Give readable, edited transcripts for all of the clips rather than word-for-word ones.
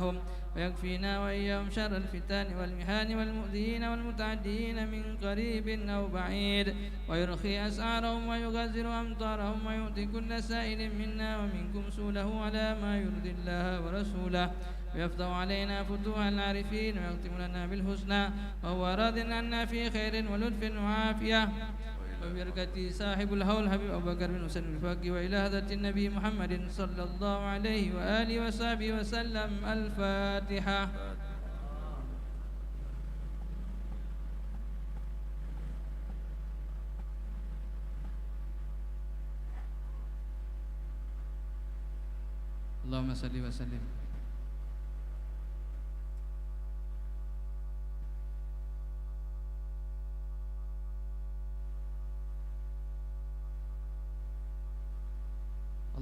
لهم، ويكفينا وإياهم شر الفتن والمحن والمؤذين والمتعدين من قريب أو بعيد، ويرخي أسعارهم ويغزر أمطارهم، ويؤتي كل سائل منا ومنكم سوله على ما يرضي الله ورسوله، ويفتح علينا فتوح العارفين، ويختم لنا بالحسنى وهو راض عنا في خير ولطف وعافية، وبركة صاحب الهول حبيب أبو بكر بن حسين الفقي، وإلى حضرة النبي محمد صلى الله عليه وآله وصحبه وسلم. الفاتحة. اللهم صل وسلم.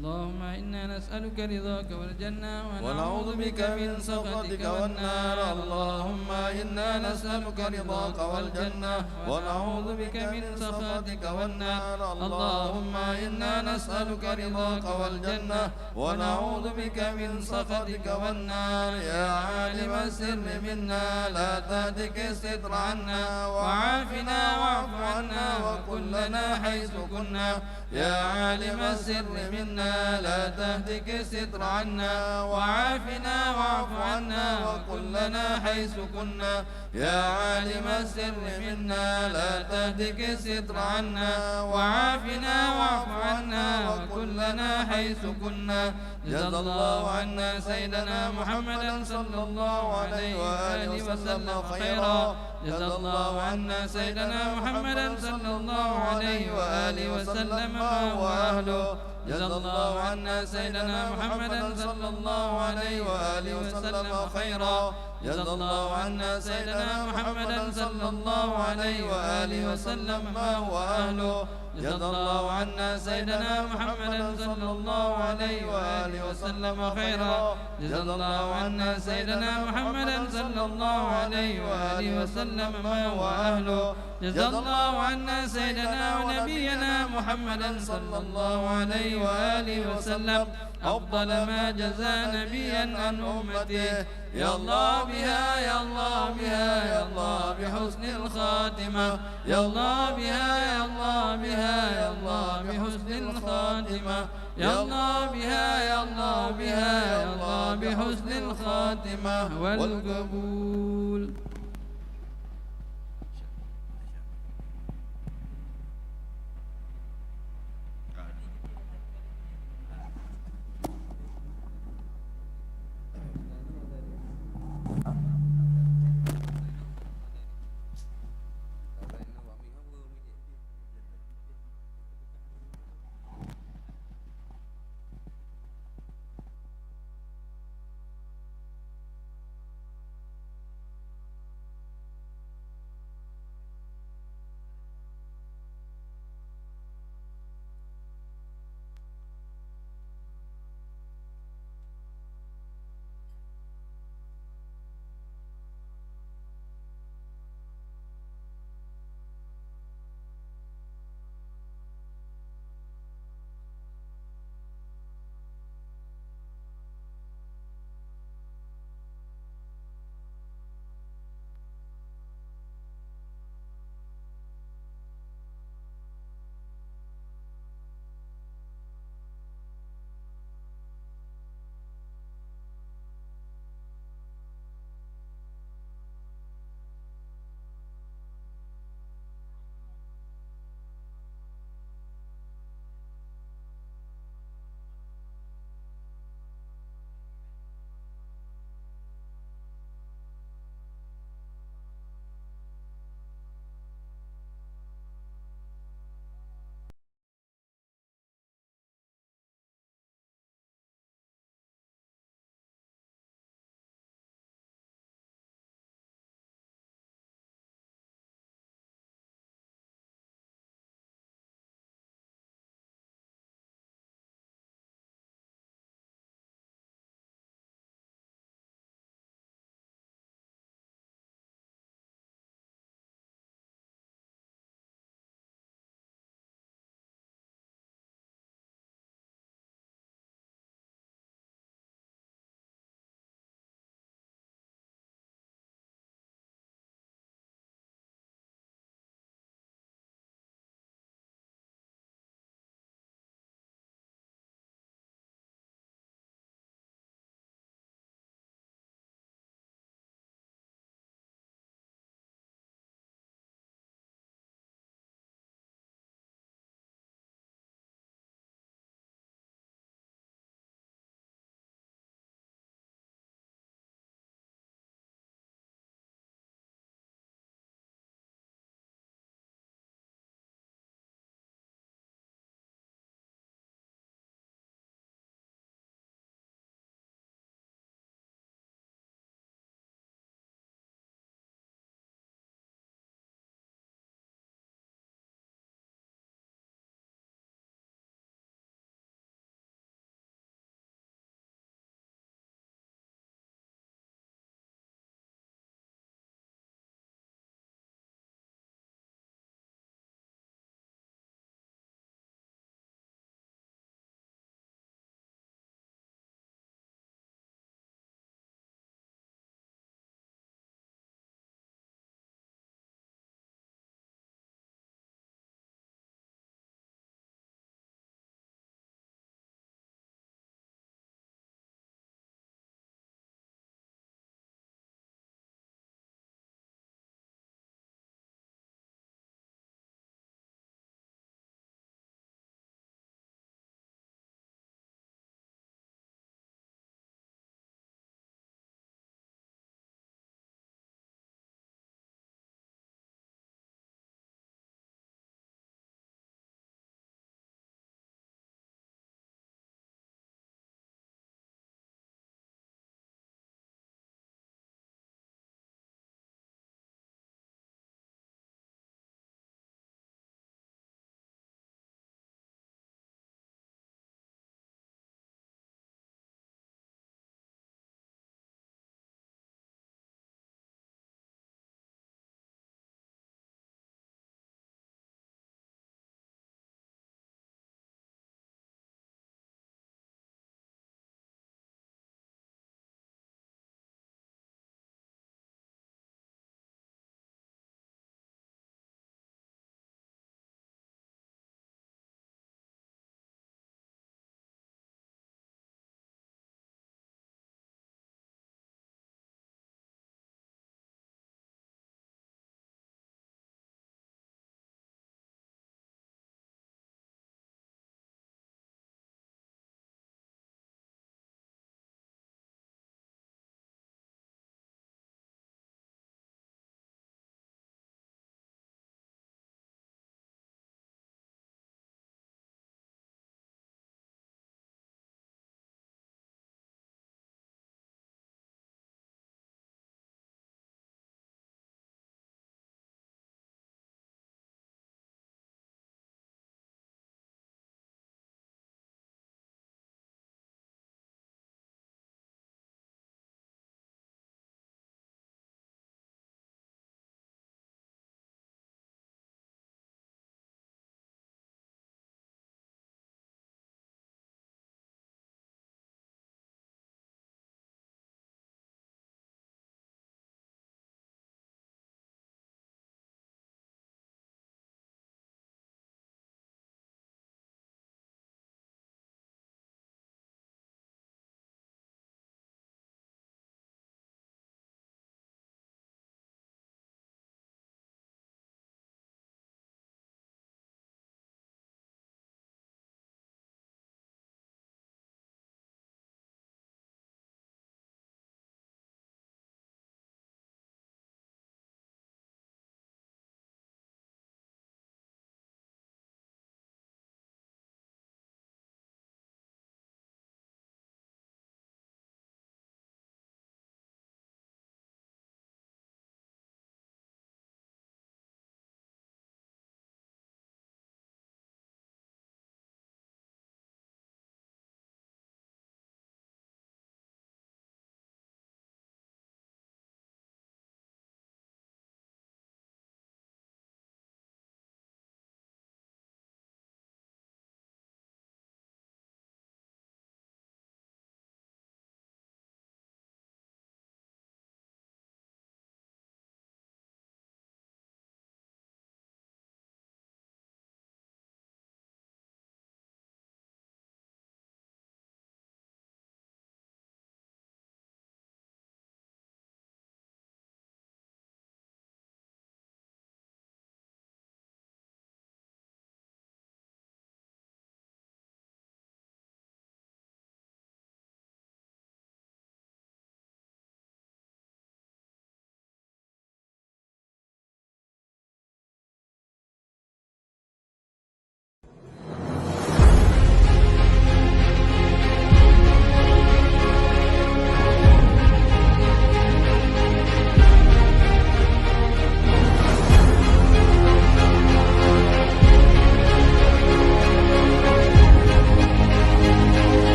اللهم إنا نسألك رضاك والجنة ونعوذ بك من سخطك والنار. اللهم إنا نسألك رضاك والجنة ونعوذ بك من سخطك والنار. اللهم إنا نسألك رضاك والجنة ونعوذ بك من سخطك والنار. يا عالم السر منا لا تهتك الستر عنا، وعافنا واعف عنا وكلنا حيث كنا. يا عالم السر منا لا تهتك الستر عنا، وعافنا واعف عنا وكلنا حيث كنا. يا عالم السر منا لا تهتك الستر عنا، وعافنا واعف عنا وكلنا حيث كنا. جزا الله عنا سيدنا محمدا صلى الله عليه وآله وسلم خيرا. جزا الله عنا سيدنا محمدا صلى الله عليه وآله وسلم وأهله. جزا الله عنا سيدنا محمدا صلى الله عليه وآله وسلم خيرا. جزا الله عنا سيدنا محمدا صلى الله عليه وآله وسلم ما هو أهله. جزا الله عنا سيدنا محمدا صلى الله عليه وآله وسلم خيرا. جزا الله عنا سيدنا محمدا صلى الله عليه وآله وسلم ما هو أهله. جزا الله عنا سيدنا ونبينا محمدا صلى الله عليه وآله وسلم أفضل ما جزى نبيا عن أمته. يا الله بها يا الله بها يا الله بحسن الخاتمة. يا الله بها يا الله بها يا الله بحسن الخاتمة. يا الله بها يا الله بها يا الله بحسن الخاتمة والقبول.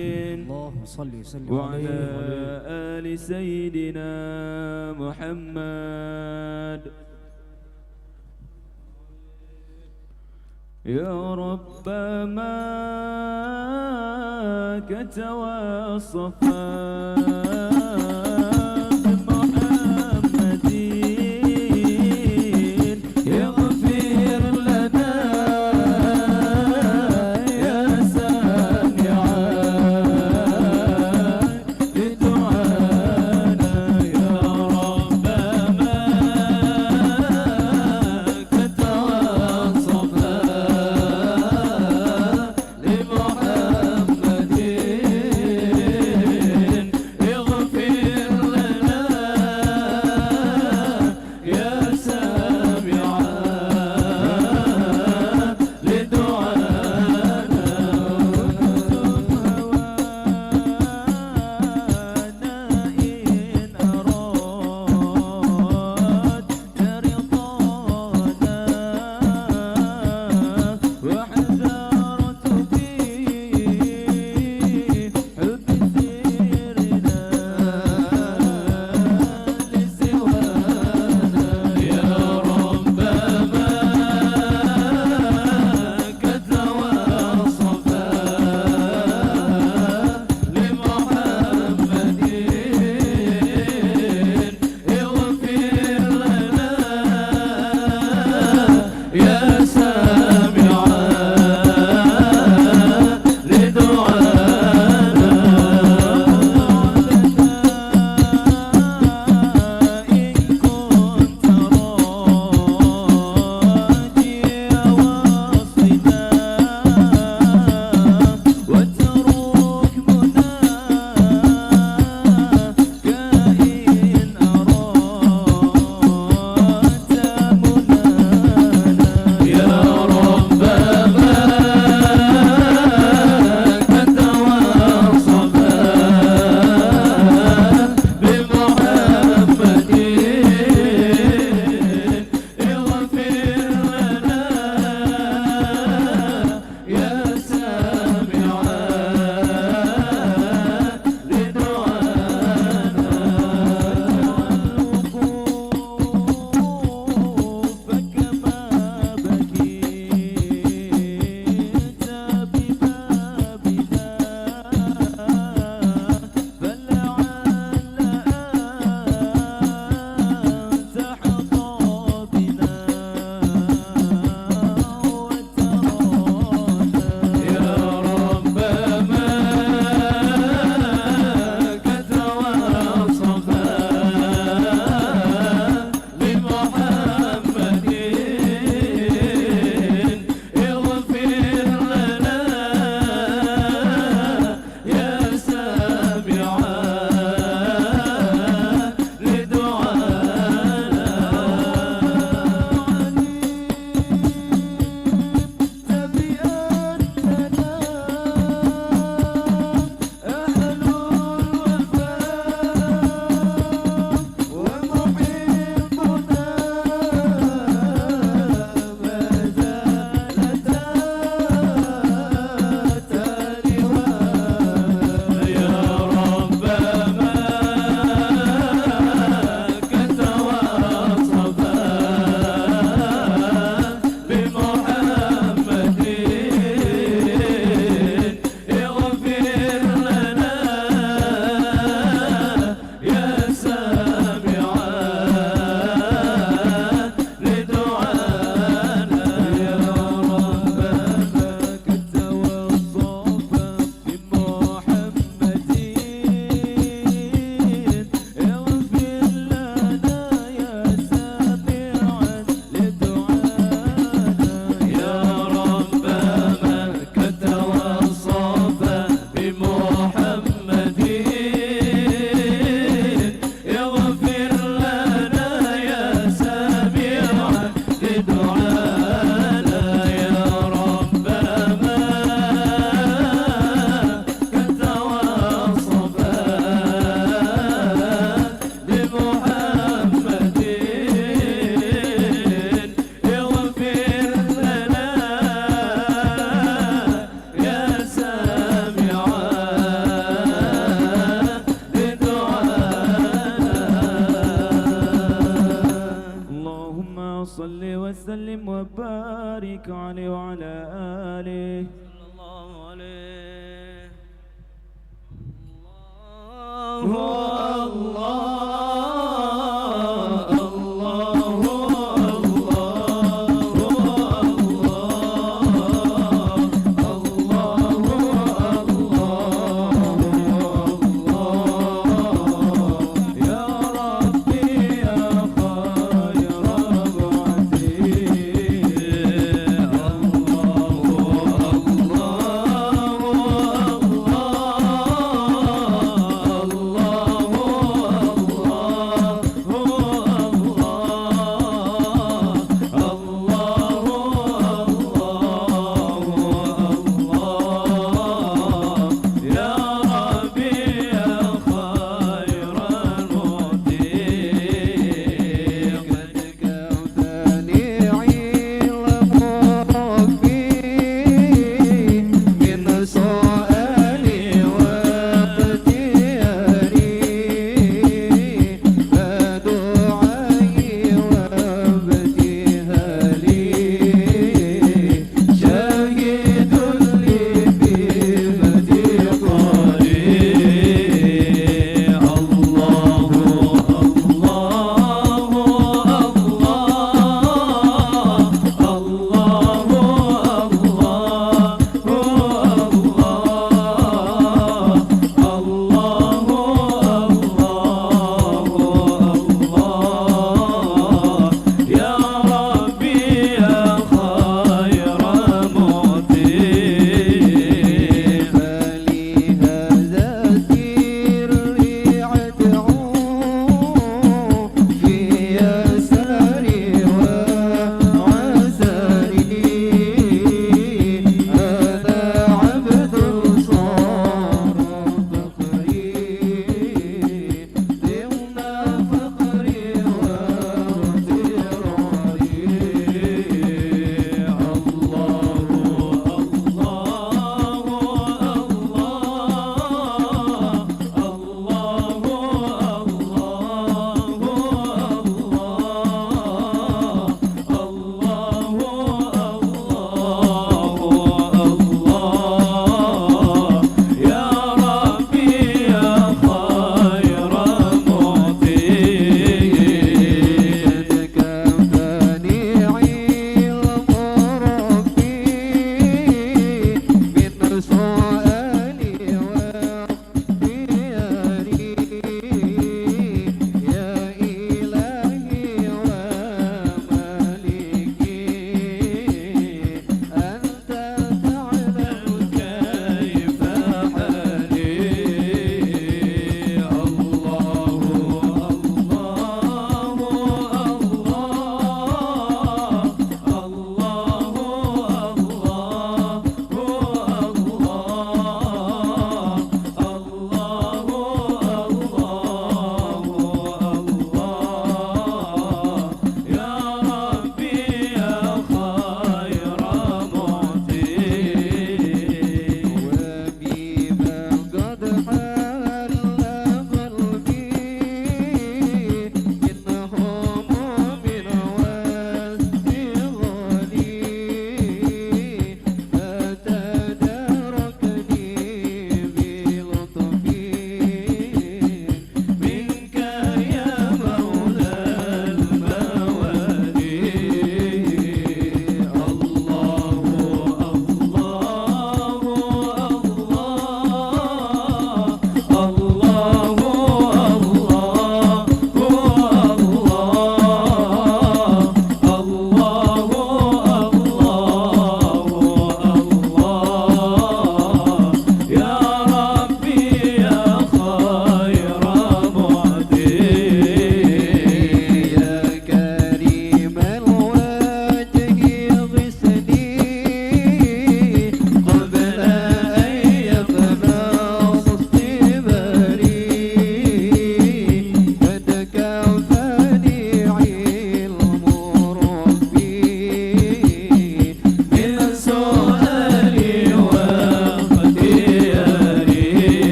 اللهم صل وسلم وعلى آل سيدنا محمد. يا رب ما كتوصفا بمحمد يغفر لنا يا سامعا لدعانا. يا رب ما كتوصفا لمحمد يغفر وسلم وبارك عليه وعلى آله صلى الله عليه. الله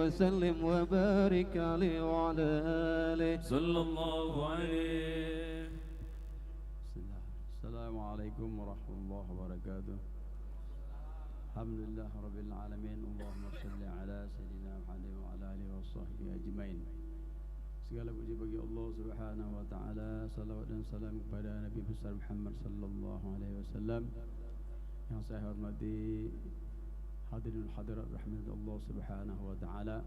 وسلم وبارك عليه وعلى آله صلى الله عليه. السلام عليكم ورحمة الله وبركاته. الحمد لله رب العالمين. اللهم صل على سيدنا محمد وعلى آله وصحبه أجمعين. Segala puji bagi Allah Subhanahu wa taala, salawat dan salam kepada Nabi besar Muhammad sallallahu alaihi wasallam. Yang saya hormati hadirin hadirat rahmat Allah Subhanahu wa taala.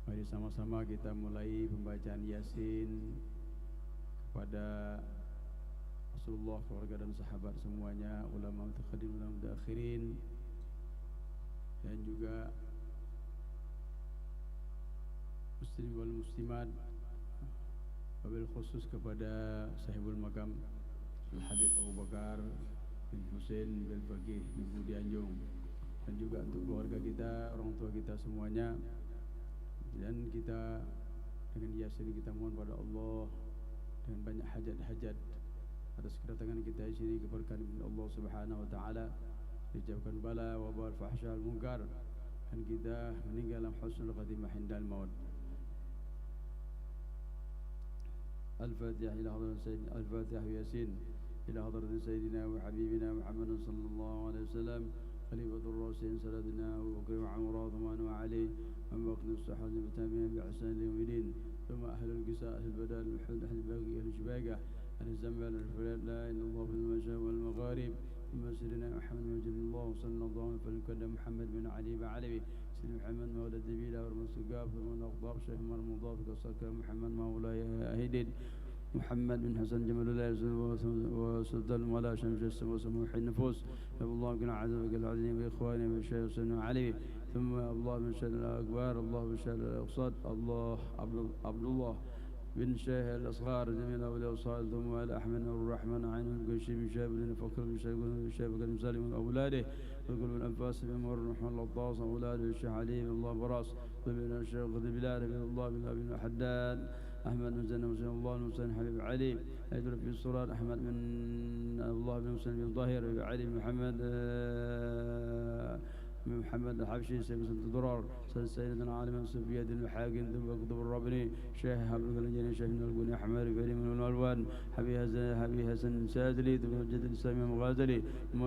Mari sama-sama kita mulai pembacaan Yasin kepada Rasulullah, keluarga dan sahabat semuanya, ulama mutaqaddim, ulama mutaakhirin, dan juga muslim wal muslimat, wabil khusus kepada sahibul makam Al-Habib Abu Bakar bin Husain bin Faqih bin Budianjung, dan juga untuk keluarga kita, orang tua kita semuanya. Dan kita dengan Yasin kita mohon pada Allah dengan banyak hajat-hajat atas kedatangan kita di sini, keberkahan Allah Subhanahu wa taala, dijauhkan bala wabal fahsya al munkar, dan kita meninggal dalam husnul khatimah hindal maut. Al-Fatihah ila hadrat Sayyidina Al-Fatihah Yasin ila hadrat Sayyidina wa Habibina Muhammad sallallahu alaihi wasallam, Khalifatul Rasul Sayyidina Abu Bakr wa Umar Uthman wa Ali, ومقدم الصحابة المتابعين بإحسان اليومين، ثم أهل القساء أهل البدال الحد أهل الباقي أهل الشباقة أهل الزنبال الفلاد، لا إلا الله في المشاء والمغارب، ثم سيدنا محمد وجل الله صلى الله عليه وسلم فلنكلم محمد بن علي بعلوي، سيدنا محمد مولى الدبيلة والمسقاف، ثم الأقطاب شيخ مرمضاف كصكا محمد مولاي أهيدين، محمد بن حسن جمال الله وسلطان ولا شمس السماء وسموح النفوس، أبو الله بن عزب العظيم بإخواني من الشيخ سنو علي، ثم الله بن شهر الأكبر، الله بن شهر الأقصاد، الله عبد الله بن شاه الأصغار جميل أولياء الصالح، ثم الأحمد الرحمن عين القشي من شاب بن فكر من شاب بن مسالم من أولاده، وكل من أنفاس بن مر رحمه الله الطاس أولاده الشيخ علي بن الله براس، ومن الشيخ قد بلاد بن الله بن حداد، أحمد بن زين مسلم الله بن مسلم حبيب علي، أيضا في الصلاة أحمد بن الله بن مسلم بن ظاهر علي بن محمد الحبشي سيد الضرار سيدنا عالم سفياد المحاكم ثم قطب الربني شيخ حبيب الجنين شيخ من البني أحمد كريم من الألوان حبي حسن سادلي ثم جد السامي مغازلي ثم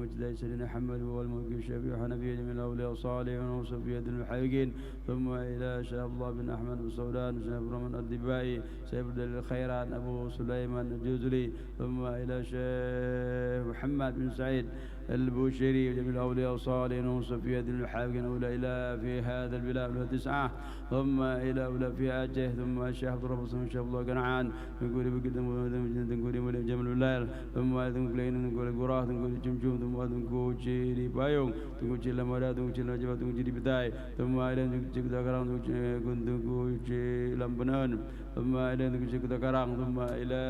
مجد سيدنا محمد والموكب شفيع حنفي من الأولياء الصالح وسفياد المحاكم ثم إلى شيخ الله بن أحمد السودان شيخ برمان الدبائي شيخ الخيرات أبو سليمان الجوزلي ثم إلى شيخ محمد بن سعيد البوشيري وجميع الأولياء الصالحين وصفية المحاكم أولى إلى في هذا البلاد والتسعة، ثم إلى أولى في أجه، ثم الشيخ عبد الرب صلى الله قنعان نقول بقدم نقول مولى جمل الليل، ثم نقول نقول قراه نقول جمجوم، ثم نقول شيري بايون، نقول شيل لمرا، نقول شيل نجبة، نقول شيل بداية، ثم إلى نقول كرام، نقول شيل لمبنان، ثم إلى نقول شيل كرام، ثم إلى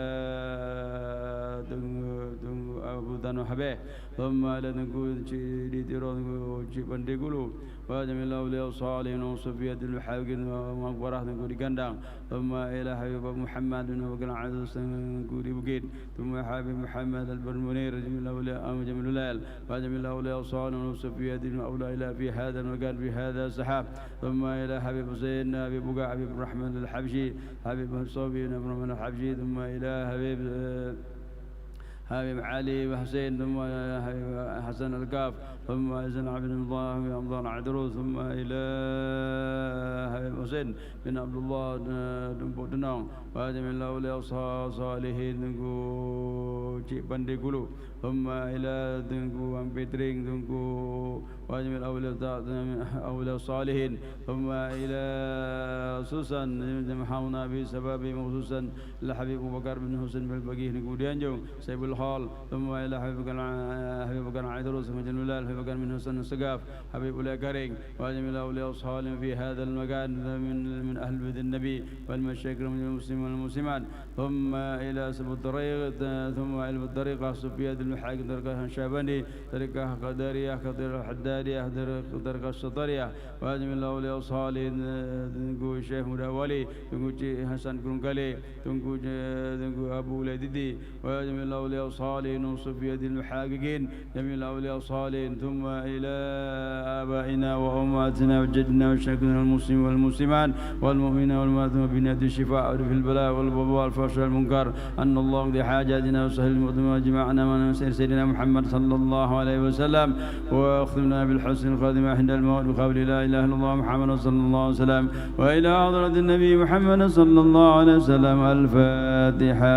أبو دانو حبه، ثم إلى نقول شيل تيران نقول شيل بندقلو، وجميع الأولياء الصالحين وصفية المحاكم ومقبرة نقول كندان، ثم إلى حبيب محمد نقول عزيز نقول بقيت، ثم حبيب محمد البرمنير جميع الأولياء جميع الليل، وجميع الأولياء الصالحين وصفية الأولى إلى في هذا المكان في هذا السحاب، ثم إلى حبيب حسين أبي بقع حبيب الرحمن الحبشي حبيب الصوفي بن الحبشي، ثم إلى حبيب علي وحسين، ثم حبيب حسن الكاف، ثم إذن عبد الله بن رمضان عدروس، ثم إلى حبيب حسين بن عبد الله دنبودنان، وجميع الأولياء الصالحين دنكو cik pandai gulu, ثم إلى دنكو أمبيترين دنكو وجميع الأولياء الصالحين، ثم إلى سوسن محاونا بسبب خصوصا لحبيب أبو بكر بن حسين بن البقيه نقول ينجو سيب الحال، ثم إلى حبيب بكر عيدروس مجن الله حبيب بكر من حسن السقاف حبيب الله كريم، وجميع الأولياء الصالحين في هذا المكان من أهل بيت النبي والمشايخ من المسلمين والمسلمات، ثم إلى سب الطريق، ثم إلى الطريقة صفية المحاكم طريقة شاباني طريقة قدرية طريقة حدادية طريقة الشطرية، وجميع الأولياء الصالحين تنقو الشيخ مداولي تنقو حسن كرنكالي تنقو أبو لديدي، وجميع الأولياء الأولياء الصالحين وصفية المحققين جميع الأولياء الصالحين ثم إلى آبائنا وأمهاتنا وجدنا وشيخنا المسلمين والمسلمات والمؤمنين والمؤمنات وبنات الشفاء في البلاء والوباء والفحش والمنكر أن الله يقضي حاجاتنا وسهل المؤمنين وجمعنا من سيدنا محمد صلى الله عليه وسلم واختمنا بالحسن الخاتمة عند الموت بقول لا إله إلا الله محمد صلى الله عليه وسلم وإلى حضرة النبي محمد صلى الله عليه وسلم الفاتحة.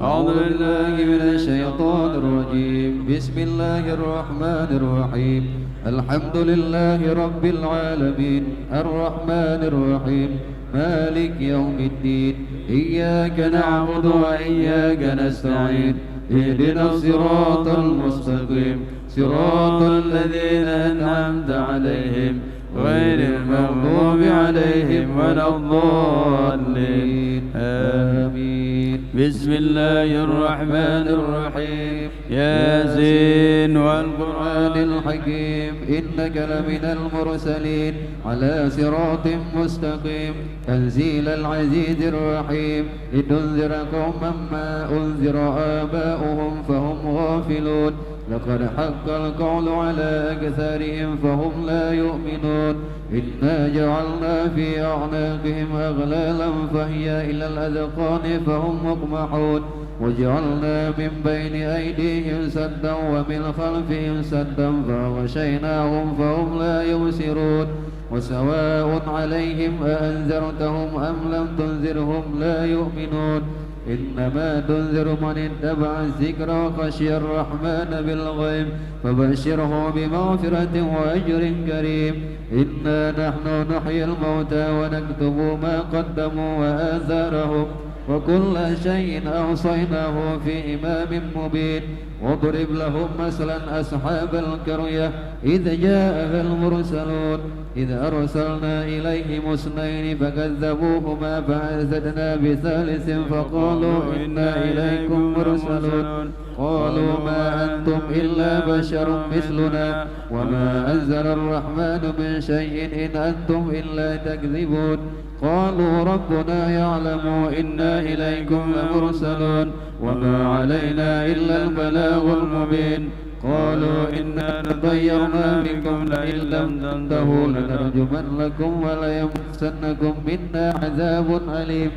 أعوذ بالله من الشيطان الرجيم. بسم الله الرحمن الرحيم. الحمد لله رب العالمين الرحمن الرحيم مالك يوم الدين إياك نعبد وإياك نستعين اهدنا الصراط المستقيم صراط الذين أنعمت عليهم غير المغضوب عليهم ولا الضالين آمين. بسم الله الرحمن الرحيم ياسين والقرآن الحكيم إنك لمن المرسلين على صراط مستقيم تنزيل العزيز الرحيم لتنذر قوما ما أنذر آباؤهم فهم غافلون لقد حق القول على أكثرهم فهم لا يؤمنون إنا جعلنا في أعناقهم أغلالا فهي إلى الأذقان فهم مقمحون وجعلنا من بين أيديهم سدا ومن خلفهم سدا فغشيناهم فهم لا يبصرون وسواء عليهم أأنذرتهم أم لم تنذرهم لا يؤمنون إنما تنذر من اتبع الذكر وخشي الرحمن بالغيب فبشره بمغفرة وأجر كريم. إنا نحن نحيي الموتى ونكتب ما قدموا وآثارهم وكل شيء أوصيناه في إمام مبين. واضرب لهم مثلا أصحاب القرية إذ جاءها المرسلون إذ أرسلنا إليهم اثنين فكذبوهما فعززنا بثالث فقالوا إنا إليكم مرسلون قالوا ما أنتم إلا بشر مثلنا وما أنزل الرحمن من شيء إن أنتم إلا تكذبون قالوا ربنا يعلم إنا إليكم لمرسلون وما علينا إلا البلاغ المبين قالوا إنا تطيرنا بكم لئن لم تنتهوا لنرجمنكم وليمسنكم منا عذاب أليم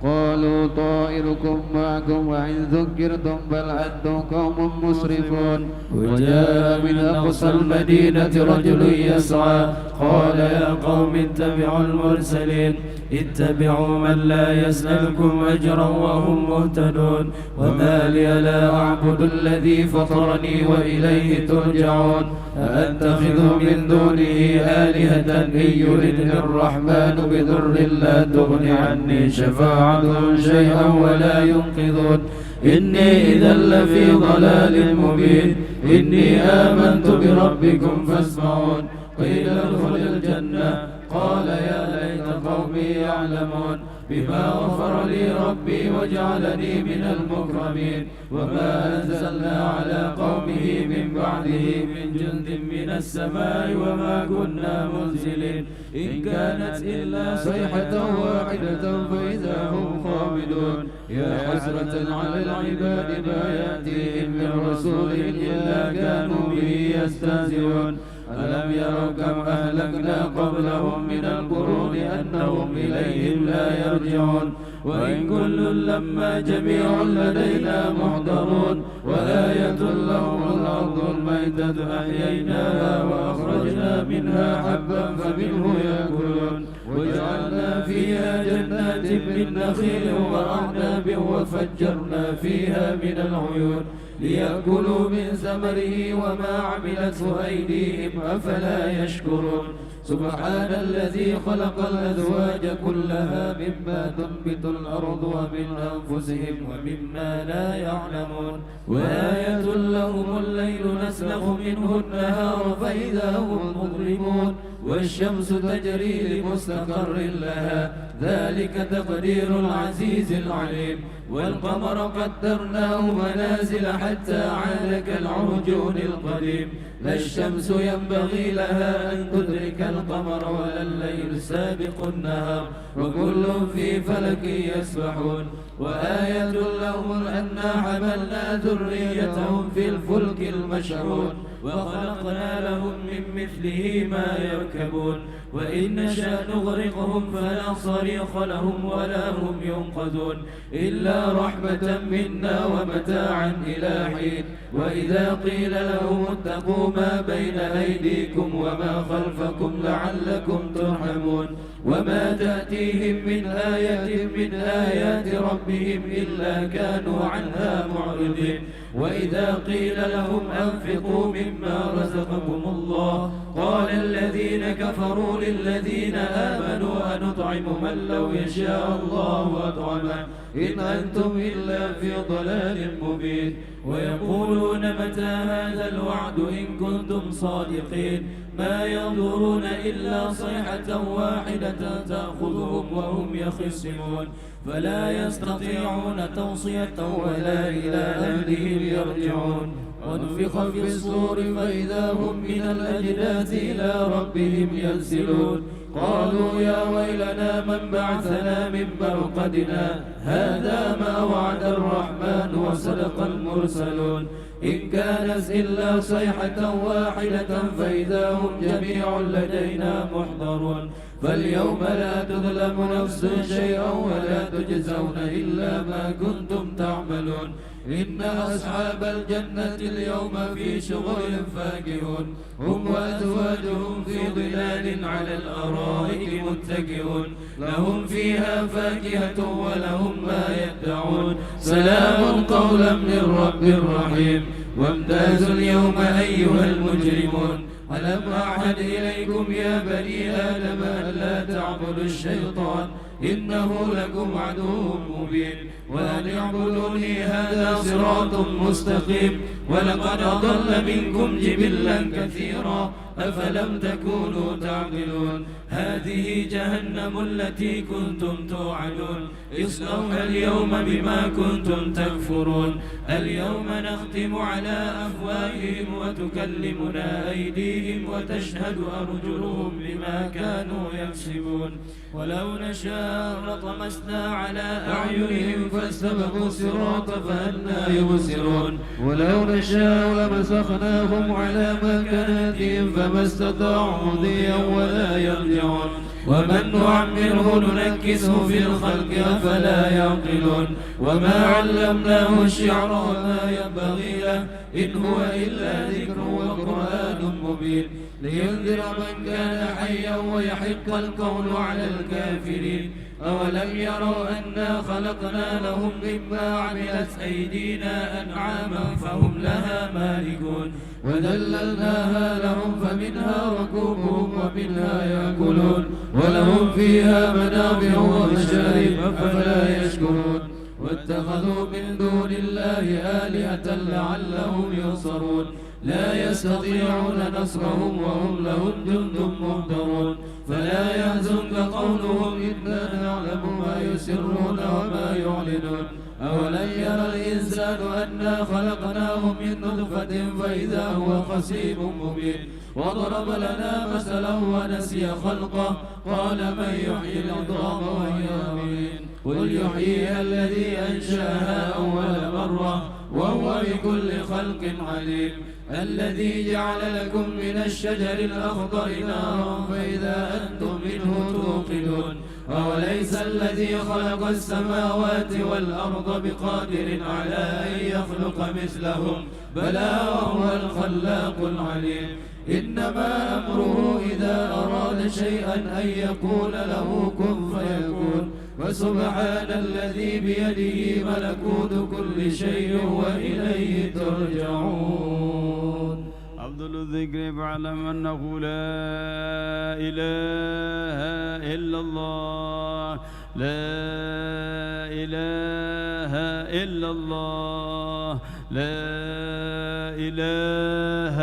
قالوا طائركم معكم وإن ذكرتم بل أنتم قوم مسرفون. وجاء من أقصى المدينة رجل يسعى قال يا قوم اتبعوا المرسلين اتبعوا من لا يسألكم أجرا وهم مهتدون وما لي لا أعبد الذي فطرني وإليه ترجعون أأتخذ من دونه آلهة إن يردني الرحمن بضر لا تغن عني شفاعتهم شيئا ولا ينقذون إني إذا لفي ضلال مبين. إني آمنت بربكم فاسمعون. قيل ادخل الجنة قال يا ليت قومي يعلمون بما غفر لي ربي وجعلني من المكرمين. وما أنزلنا على قومه من بعده من جند من السماء وما كنا منزلين إن كانت إلا صيحة واحدة فإذا هم خامدون. يا حسرة على العباد ما يأتيهم من رسول إلا كانوا به يستهزئون. ألم يروا كم أهلكنا قبلهم من القرون أنهم إليهم لا يرجعون. وإن كل لما جميع لدينا محضرون. وآية لهم الأرض الميتة أحييناها وأخرجنا منها حبا فمنه يأكلون. وجعلنا فيها جنات من نخيل وأعناب وفجرنا فيها من العيون ليأكلوا من ثمره وما عملته أيديهم أفلا يشكرون. سبحان الذي خلق الأزواج كلها مما تنبت الأرض ومن أنفسهم ومما لا يعلمون. وآية لهم الليل نسلخ منه النهار فإذا هم مظلمون. والشمس تجري لمستقر لها ذلك تقدير العزيز العليم. والقمر قدرناه منازل حتى عاد كالعرجون القديم. لا الشمس ينبغي لها أن تدرك القمر ولا الليل سابق النهار، وكل في فلك يسبحون. وآية لهم أنا حملنا ذريتهم في الفلك المشحون، وخلقنا لهم من مثله ما يركبون. وإن نشأ نغرقهم فلا صريخ لهم ولا هم ينقذون، إلا رحمة منا ومتاعا إلى حين. وإذا قيل لهم اتقوا ما بين أيديكم وما خلفكم لعلكم ترحمون. وما تأتيهم من آية من آيات ربهم إلا كانوا عنها معرضين. وإذا قيل لهم أنفقوا مما رزقكم الله قال الذين كفروا للذين آمنوا أنطعم من لو يشاء الله أطعمه إن أنتم إلا في ضلال مبين. ويقولون متى هذا الوعد إن كنتم صادقين. ما ينظرون إلا صيحة واحدة تأخذهم وهم يخصمون، فلا يستطيعون توصية ولا إلى أهلهم يرجعون. ونفخ في الصور فإذا هم من الأجداث إلى ربهم ينسلون. قالوا يا ويلنا من بعثنا من مرقدنا هذا ما وعد الرحمن وصدق المرسلون. إن كانت إلا صيحة واحدة فإذا هم جميع لدينا محضرون. فاليوم لا تظلم نفس شيئا ولا تجزون إلا ما كنتم تعملون. إن أصحاب الجنة اليوم في شغل فاكهون، هم وأزواجهم في ظلال على الأرائك متكئون. لهم فيها فاكهة ولهم ما يدعون. سلام قولا من رب رحيم. وامتازوا اليوم أيها المجرمون. ألم أعهد إليكم يا بني آدم ألا تعبدوا الشيطان إنه لكم عدو مبين. وأن اعبدوني هذا صراط مستقيم. ولقد أضل منكم جبلا كثيرا أفلم تكونوا تعقلون. هذه جهنم التي كنتم توعدون اصلوها اليوم بما كنتم تكفرون. اليوم نختم على أفواههم وتكلمنا أيديهم وتشهد أرجلهم بما كانوا يكسبون. ولو نشاء لطمسنا على أعينهم فاستبقوا الصراط فأنى يبصرون. ولو نشاء لمسخناهم على مكانتهم فما استطاعوا مضيا ولا يرجعون. ومن نعمره ننكسه في الخلق أفلا يعقلون. وما علمناه الشعر وما ينبغي له إن هو إلا ذكر وقرآن مبين. لينذر من كان حيا ويحق القول على الكافرين. أولم يروا أنا خلقنا لهم مما عملت أيدينا أنعاما فهم لها مالكون. وذللناها لهم فمنها ركوبهم ومنها يأكلون. ولهم فيها منافع ومشارب أفلا يشكرون. واتخذوا من دون الله آلهة لعلهم ينصرون. لا يستطيعون نصرهم وهم لهم جند مهدرون. فلا يحزنك قولهم إنا نعلم ما يسرون وما يعلنون. أولم ير الإنسان أنا خلقناه من نطفة فإذا هو خصيم مبين. وضرب لنا مثلا ونسي خلقه قال من يحيي العظام وهي رميم. قل يحييها الذي أنشأها أول مرة وهو بكل خلق عليم. الذي جعل لكم من الشجر الأخضر نارا فإذا أنتم منه توقدون. أوليس الذي خلق السماوات والأرض بقادر على أن يخلق مثلهم بلى وهو الخلاق العليم. إنما أمره إذا أراد شيئا أن يقول له كن فيكون. وسبحان الذي بيده ملكوت كل شيء وإليه ترجعون. أفضل الذكر فاعلم أنه لا إله إلا الله. لا إله إلا الله. لا إله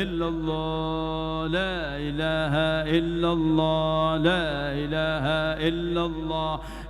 إلا الله. لا إله إلا الله. لا إله إلا الله.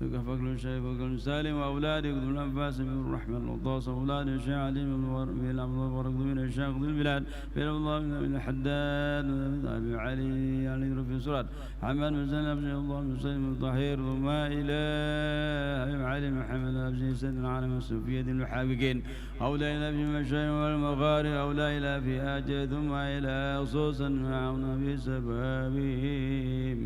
فكل شيء فكل سالم وأولاد يقدم الأنفاس من الرحمة الوطاس أولاد الشيخ عليم به الأمر ورقد من الشيخ ذي البلاد في الله من الحداد أبي علي علي رفي سراد حمد مسلم أبجي الله مسلم الطهير ثم إلى أبي علي محمد أبجي سيد العالم السوفية المحابقين أولى إلى في المشايخ والمغارب أولى إلى في آجة ثم إلى خصوصا معنا بسببهم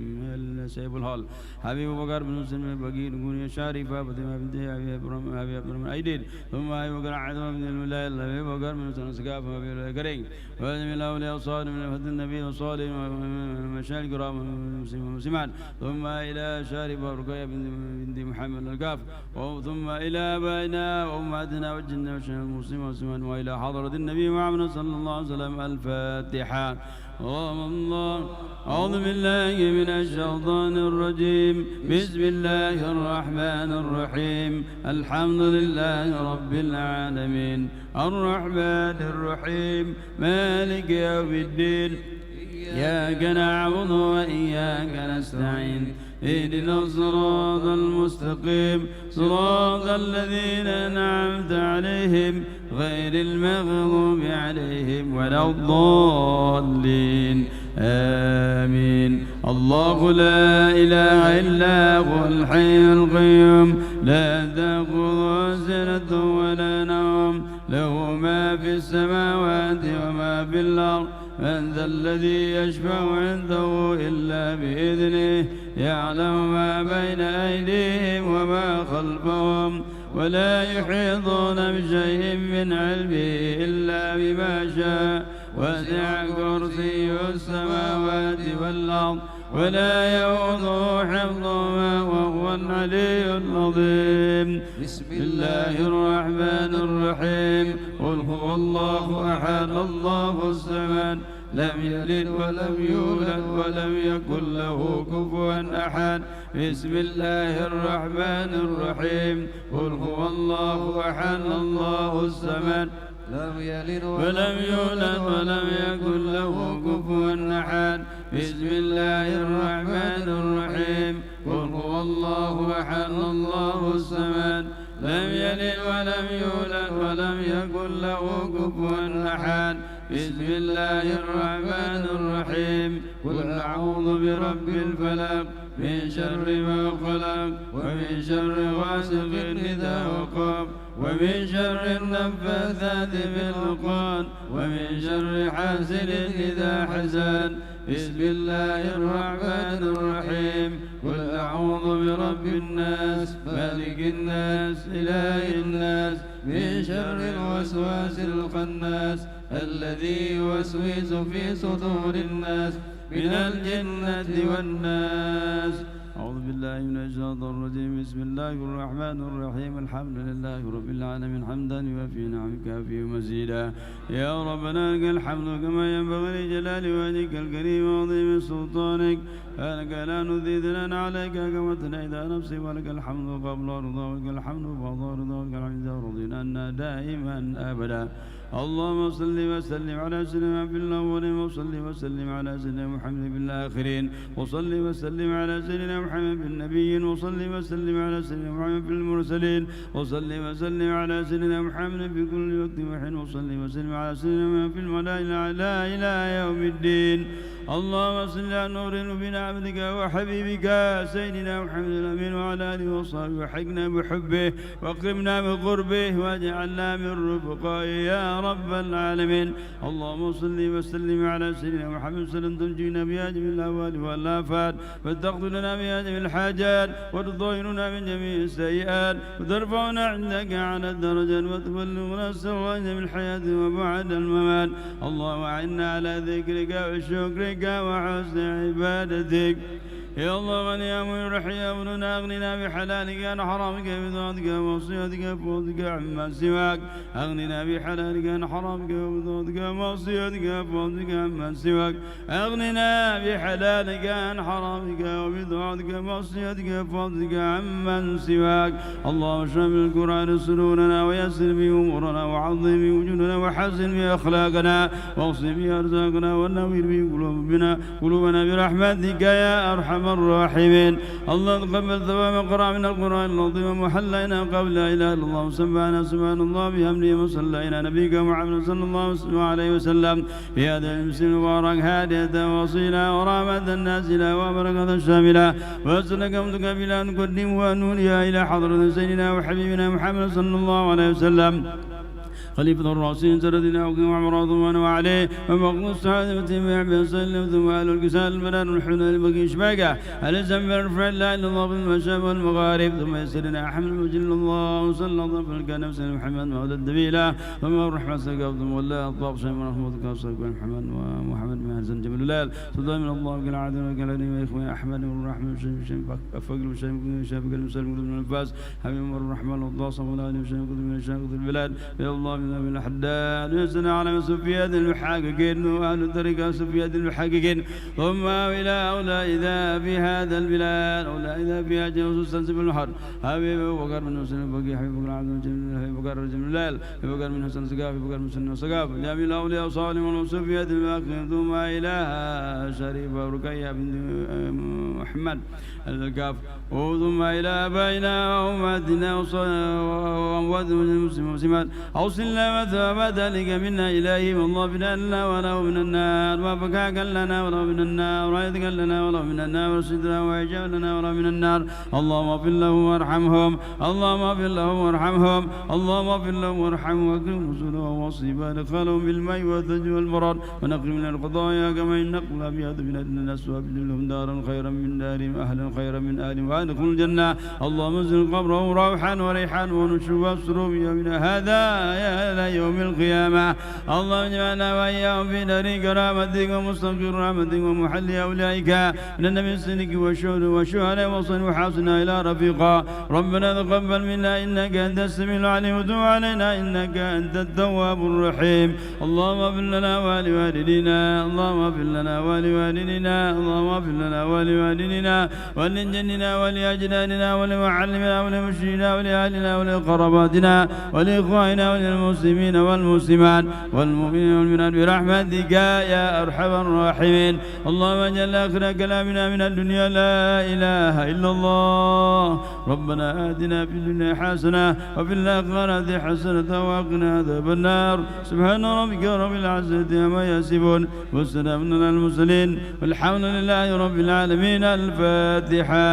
سيب الهال حبيب بكر بن مسلم البقير نقول يا شارفة فاطمة بنت أبي أبرم أيدين ثم أبي بكر عدم بن الولاية أبي بكر بن مسلم سقافة أبي الكريم وأجمع الأولياء الصالح من فتح النبي الصالح ومشايخ الكرام المسلمات ثم إلى شارفة رقية بنت محمد القاف ثم إلى أبائنا وأمهاتنا والجنة والشيخ المسلم والسلمان وإلى حضرة النبي محمد صلى الله عليه وسلم الفاتحة الله أعوذ بالله من الشيطان الرجيم بسم الله الرحمن الرحيم الحمد لله رب العالمين الرحمن الرحيم مالك يوم الدين إياك نعبد وإياك نستعين اهدنا الصراط المستقيم صراط الذين أنعمت عليهم غير المغضوب عليهم ولا الضالين آمين الله لا إله إلا هو الحي القيوم لا تأخذه سنة ولا نوم له ما في السماوات وما في الأرض من ذا الذي يشفع عنده إلا بإذنه يعلم ما بين أيديهم وما خلفهم ولا يحيطون بشيء من علمه إلا بما شاء وسع كرسي السماوات والأرض ولا يؤوده حفظهما وهو العلي العظيم بسم الله الرحمن الرحيم قل هو الله أحد الله الصمد لم يلد ولم يولد ولم يكن له كفوا أحد بسم الله الرحمن الرحيم قل هو الله أحد الله الصمد لم يلد ولم يولد ولم يكن له كفوا أحد بسم الله الرحمن الرحيم قل هو الله أحد الله الصمد لم يلد ولم يولد ولم يكن له كفوا أحد بسم الله الرحمن الرحيم قل أعوذ برب الفلق من شر ما خلق ومن شر غاسق إذا وقب ومن شر النفاثات في العقد ومن شر حاسد إذا حسد بسم الله الرحمن الرحيم قل أعوذ برب الناس مالك الناس إله الناس من شر الوسواس الخناس الذي يوسوس في صدور الناس من الجنة والناس أعوذ بالله من الشيطان الرجيم بسم الله الرحمن الرحيم الحمد لله رب العالمين حمدا يوفي نعمك في مزيدا يا ربنا لك الحمد كما ينبغي لجلال وجهك الكريم وعظيم سلطانك لك لا نزيد لنا عليك كما تنعد نفسي ولك الحمد قبل رضا ولك الحمد بعد رضا ولك الحمد رضينا أنا دائما أبدا اللهم صل وسلم على سيدنا في الأولين وصل وسلم على سيدنا محمد في الآخرين وصل وسلم على سيدنا محمد في النبيين وصل وسلم على سيدنا محمد في المرسلين وصل وسلم على سيدنا محمد في كل وقت وحين وصل وسلم على سيدنا محمد في الملائكة الأعلى إلى يوم الدين اللهم صل على نور بن عبدك وحبيبك سيدنا محمد الأمين وعلى آله وصحبه وحقنا بحبه واكرمنا بقربه واجعلنا من رفقائه يا رب العالمين اللهم صل وسلم على سيدنا محمد وسلم تنجينا بهذه الأهوال والآفات وتغفر لنا بهذه الحاجات وتطهرنا من جميع السيئات وترفعنا عندك على الدرجات وتبلغنا السواد من الحياة وبعد الممات اللهم أعنا على ذكرك وشكرك وحسن عبادتك يا الله غني يا مرح يا ابننا أغننا بحلالك عن حرامك بذاتك ومعصيتك وفضلك عما سواك أغننا بحلالك عن حرامك وبذاتك ومعصيتك وفضلك عما سواك أغننا بحلالك عن حرامك وبذاتك ومعصيتك وفضلك عما سواك اللهم اشرح بالقرآن سرورنا ويسر به أمورنا وعظم به وجودنا وحسن به أخلاقنا واغسل به أرزاقنا ونوّر به قلوبنا برحمتك يا أرحم الراحمين. الله تقبل ثواب قرأ من القرآن العظيم ومحلينا قبل لا إله إلا الله سبحانه سبحان الله بحمده وصلى إلى نبيك محمد صلى الله عليه وسلم في هذا المسلم المبارك هادية وصيلة ورحمة النازلة وبركة الشاملة وأسألك متقبلا نقدم ونوليها إلى حضرة سيدنا وحبيبنا محمد صلى الله عليه وسلم خليفة الراشدين سردنا وعمر رضوان وعليه ومقصود السعادة وعبد سلم ثم أهل الكسال البلاد والحنى البقي شباقة على زنب الرفع لا إلا الله بالمشاب والمغارب ثم يسرنا أحمد وجل الله وصلى الله على نفسنا محمد مولى الدبيلة ثم الرحمة سقف ثم الله أطباق شيء من رحمة الله محمد ومحمد من حسن جبل الليل صدام من الله وقال عادل وقال لي وإخوة أحمد والرحمة شيء فقل وشيء شافق المسلم من الفاس حبيب الرحمة والضاصة ولا وشيء من شاقة البلاد يا الله من الحداد ويسنا على سفياد المحققين وأهل الطريقة سفياد المحققين ثم إلى أولى إذا في هذا البلاد أولى إذا فيها جوز سنسب البحر حبيب بكر من حسن البقي حبيب بكر عبد حبيب بكر رجل الليل حبيب بكر من حسن سقاف حبيب بكر من حسن سقاف جميع الأولياء وصالح وسفياد المحققين ثم إلى شريف رقية بنت محمد الكاف ثم إلى أبائنا وأمهاتنا وأموات المسلمات أوصلنا وثواب ذلك منا إلهي والله بنا لنا ولو من النار وبكاك لنا ولو من النار ورأيتك لنا ولو من النار ورشدنا وعجاب لنا ولو من النار اللهم اغفر لهم وارحمهم اللهم اغفر لهم وارحمهم اللهم اغفر لهم وارحمهم واكرم رسلهم وصيبا ادخلهم بالماء والثلج والبرد ونقل من القضايا كما ينقل الأبيض من الناس وابدلهم دارا خيرا من دارهم أهلا خيرا من أهلهم وادخلوا الجنة اللهم انزل قبرهم روحا وريحان ونشوى السرور يومنا هذا إلى يوم القيامة اللهم اجعلنا وإياهم في دار كرامتك ومستغفر رحمتك ومحل أولئك من النبي الصديق والشهداء وصل وحاسنا إلى رفيقا ربنا تقبل منا إنك أنت السميع العليم وتب علينا إنك أنت التواب الرحيم اللهم اغفر لنا ولوالدينا اللهم اغفر لنا ولوالدينا اللهم اغفر لنا ولوالدينا ولجدنا ولأجدادنا ولمعلمنا ولمشينا ولأهلنا ولقراباتنا ولإخواننا وللمسلمين والمسلمات والمؤمنين والمؤمنات برحمتك يا أرحم الراحمين اللهم اجعل آخر كلامنا من الدنيا لا إله إلا الله ربنا آتنا في الدنيا حسنة وفي الآخرة حسنة وقنا عذاب النار سبحان ربك رب العزة عما يصفون والسلام على المرسلين والحمد لله رب العالمين الفاتحة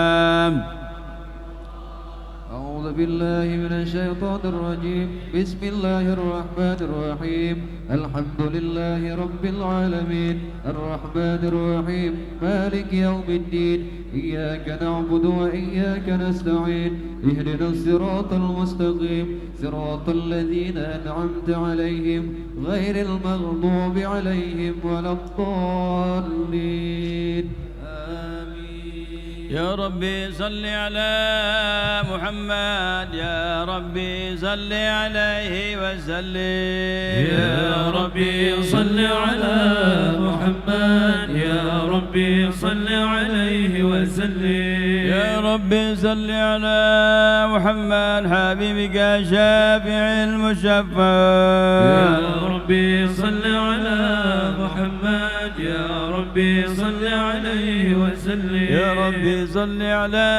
أعوذ بالله من الشيطان الرجيم بسم الله الرحمن الرحيم الحمد لله رب العالمين الرحمن الرحيم مالك يوم الدين إياك نعبد وإياك نستعين اهدنا الصراط المستقيم صراط الذين أنعمت عليهم غير المغضوب عليهم ولا الضالين يا ربي صل على محمد يا ربي صل عليه وسلم يا ربي صل على محمد يا ربي صل عليه وسلم يا ربي صل على محمد حبيبك شافع المشفع يا ربي صل على محمد يا ربي صل عليه وسلم يا ربي صل على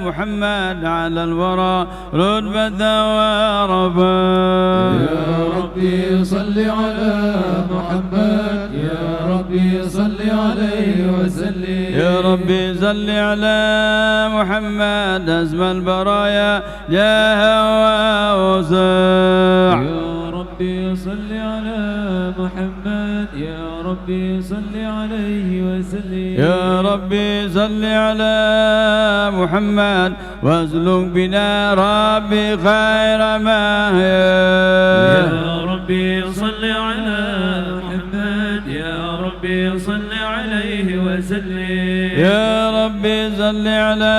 محمد على الورى رتبة ورفع يا ربي صل على محمد يا ربي صل عليه وسلم يا ربي صل على محمد أزمى البرايا جاه ووسع يا ربي صل على محمد يا ربي صل عليه وسلم يا ربي صل على محمد واسلك بنا ربي خير ما هي يا ربي صل على محمد يا ربي صل عليه وسلم يا ربي صل على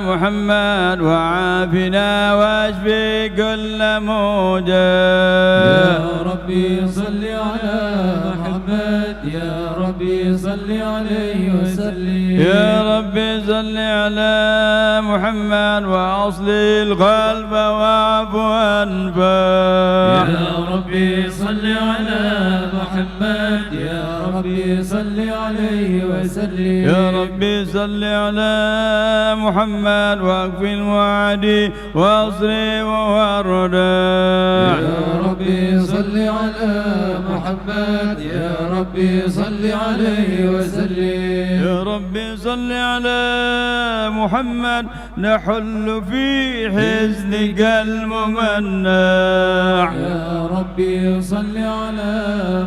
محمد وعافنا واشفي كل موجع يا ربي صل على محمد يا ربي صل عليه وسلم يا ربي صل على محمد وأصلي القلب وعفو أنفا يا ربي صل على محمد يا ربي ربي صل عليه وسلم يا ربي صل على محمد واكف الوعد واصرف واردا يا ربي صل على محمد يا ربي صل عليه وسلم يا ربي صل على محمد نحل في حزنك الممنع يا ربي صل على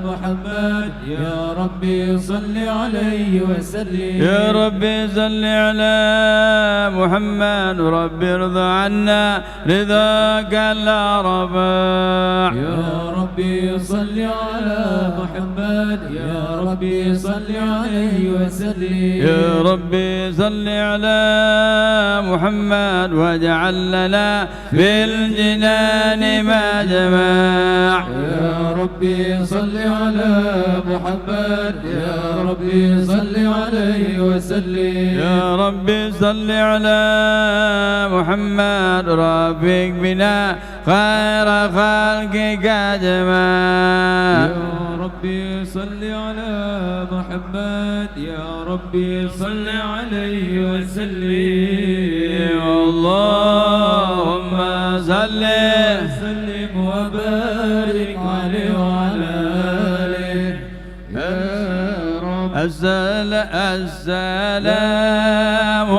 محمد يا ربي صل عليه وسلم يا ربي صل على محمد ربي ارضى عنا رضاك الأربع يا ربي صل على محمد يا ربي صل عليه وسلم يا ربي صل على محمد واجعل لنا في الجنان ما جمع يا ربي صل على محمد يا ربي صل عليه وسلم يا ربي صل على محمد رافق بنا خير خلقك جماع يا ربي صل على محمد يا ربي صل عليه وسلم اللهم صل وسلم وبارك عليه وعلى آله يا رب السلام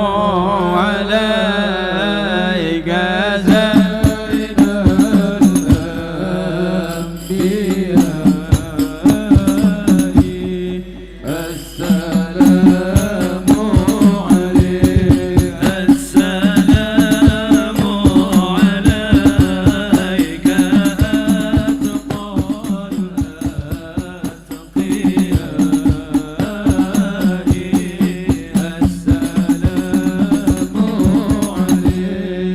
عليك سيد الأنبياء السلام عليك السلام عليك أتقى الأتقياء السلام عليك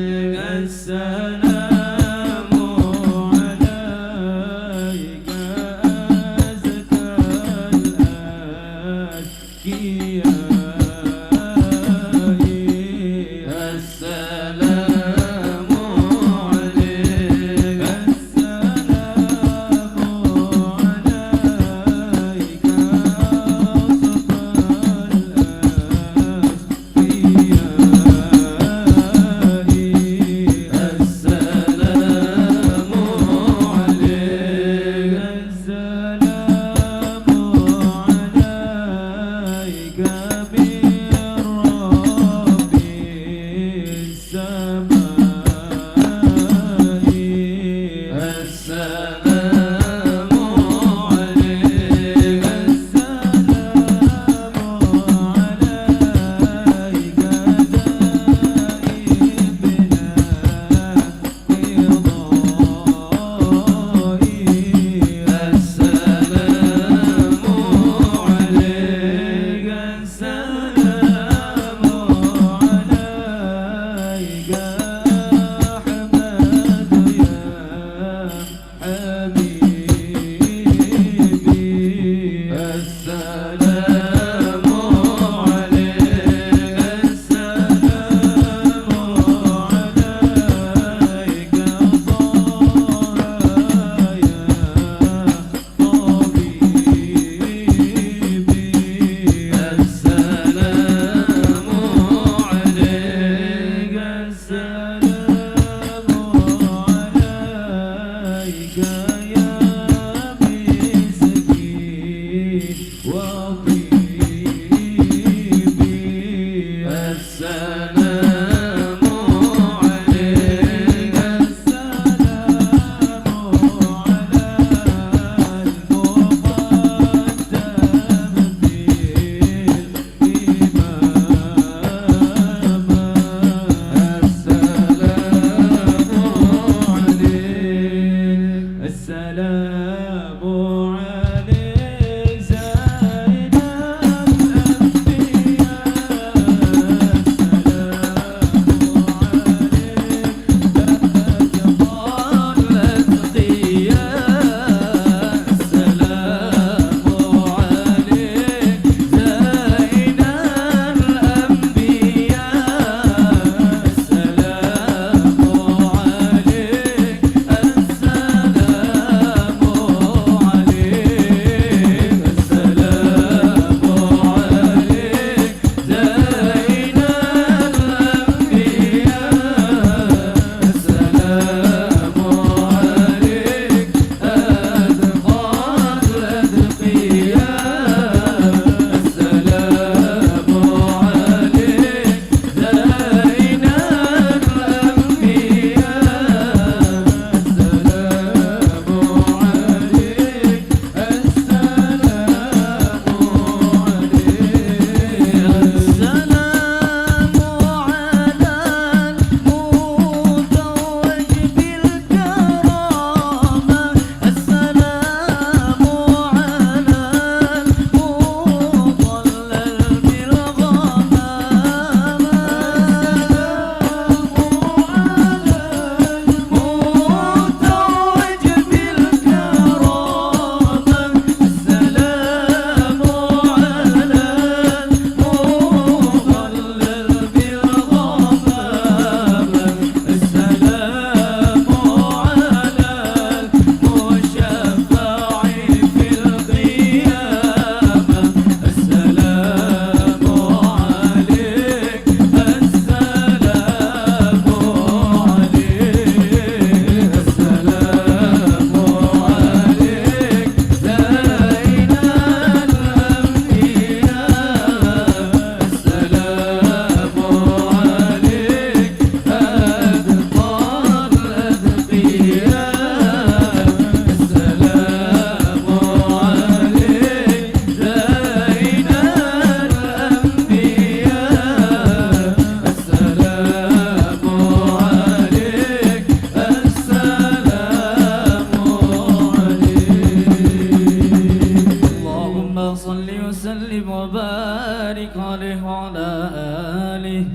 آله.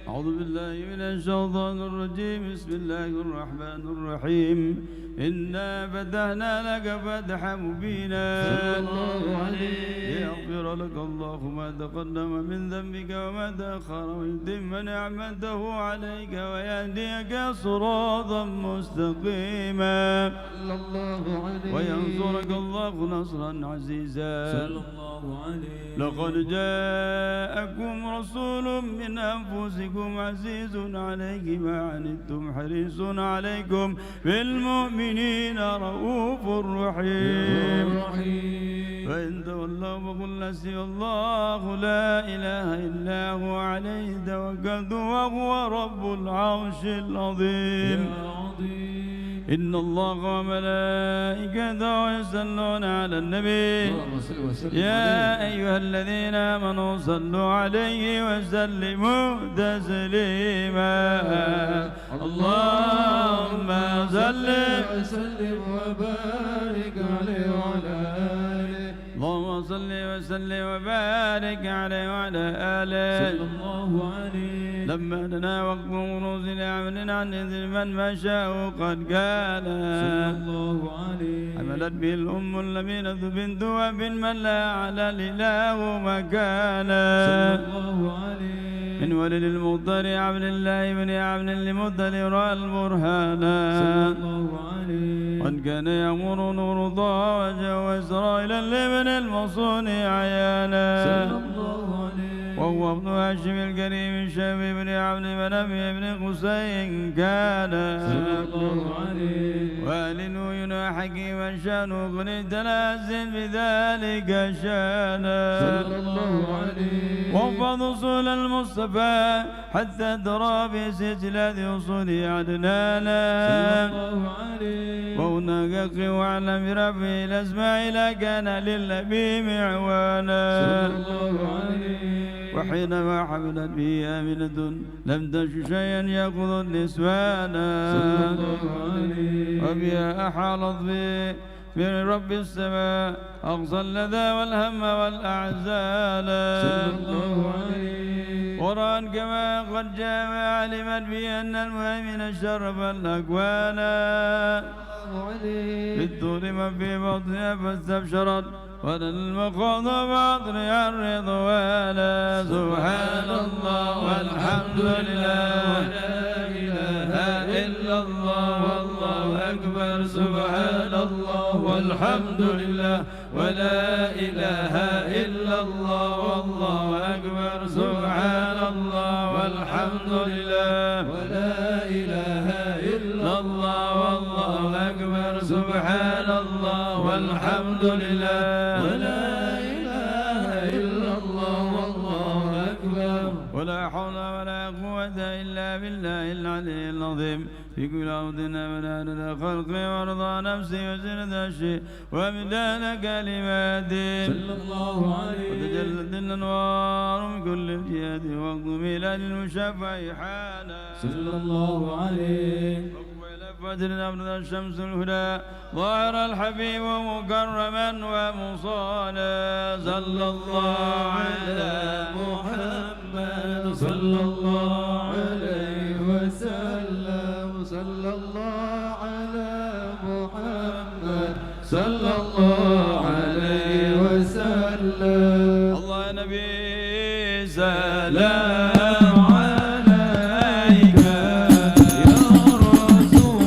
أعوذ بالله من الشيطان الرجيم. بسم الله الرحمن الرحيم. إنا فتحنا لك فتحا مبينا ليغفر لك الله ما تقدم من ذنبك وما تأخر ويتم نعمته عليك ويهديك صراطا مستقيما وينصرك الله نصرا عزيزا. لقد جاءكم رسول من أنفسكم عزيز عليه ما عنتم حريص عليكم بالمؤمنين رؤوف رحيم. فإن تولوا فقل حسبي الله لا إله إلا هو عليه توكلت وهو رب العرش العظيم. إن الله وملائكته يصلون على النبي يا أيها الذين آمنوا صلوا عليه وسلموا تسليما. اللهم صل وسلم وبارك عليه وعلى آله. اللهم صل وسلم وبارك عليه وعلى آله صلى الله عليه. لما دنا وقت خروج العمل عن إذن من مشاء قد كان صلى الله عليه. حملت به الأم اللبينة بنت وهب من لا على الإله مكانا صلى الله عليه. من ولد المختار عبد الله بن عبد المطلب رأى البرهانا صلى الله عليه. قد كان يأمر نور الله وجه إسرائيل لابن المصون عيانا صلى الله عليه. وهو ابن هاشم الكريم الشاب بن عبد مناف بن قصي كان صلى الله عليه. وآل حكيما شانه قد تلازم بذلك شانا صلى الله عليه. وفض أصول المصطفى حتى ترى في سجلة أصول عدنانا صلى الله عليه. وهناك قي واعلم بربه الأسماء لا كان للنبي معوانا صلى الله عليه. وحينما حملت به آمنة لم تش شيئا يأخذ النسوان صلى الله عليه. وبها أحاطت من رب السماء أقصى اللذى والهم والأعزال صلى الله عليه. قرآن كما قد جاء علمت بأن المؤمن شرف الأكوان بالطول من في بطنها فاستبشرت ولن المقاض باطنها الرضوان. سبحان الله والحمد لله ولا إله إلا الله والله أكبر. سبحان الله والحمد لله ولا إله إلا الله والله أكبر. سبحان الله والحمد لله ولا إله إلا الله والله أكبر. سبحان الله والحمد لله ولا إله إلا الله والله أكبر. ولا حول ولا قوة إلا بالله العلي العظيم. في كل عودنا من عدد خلقه ورضا نفسي وزنة الشيء ومداد كلماته صلى الله عليه. وتجلت الأنوار من كل الجهات وقت ميلاد المشفع حانا صلى الله عليه. فجر أبرد الشمس الهدى ظاهر الحبيب مكرما ومصانا صلى الله على محمد صلى الله عليه وسلم. صلى الله على محمد صلى الله عليه وسلم. الله نبي سلام سلام عليك يا رسول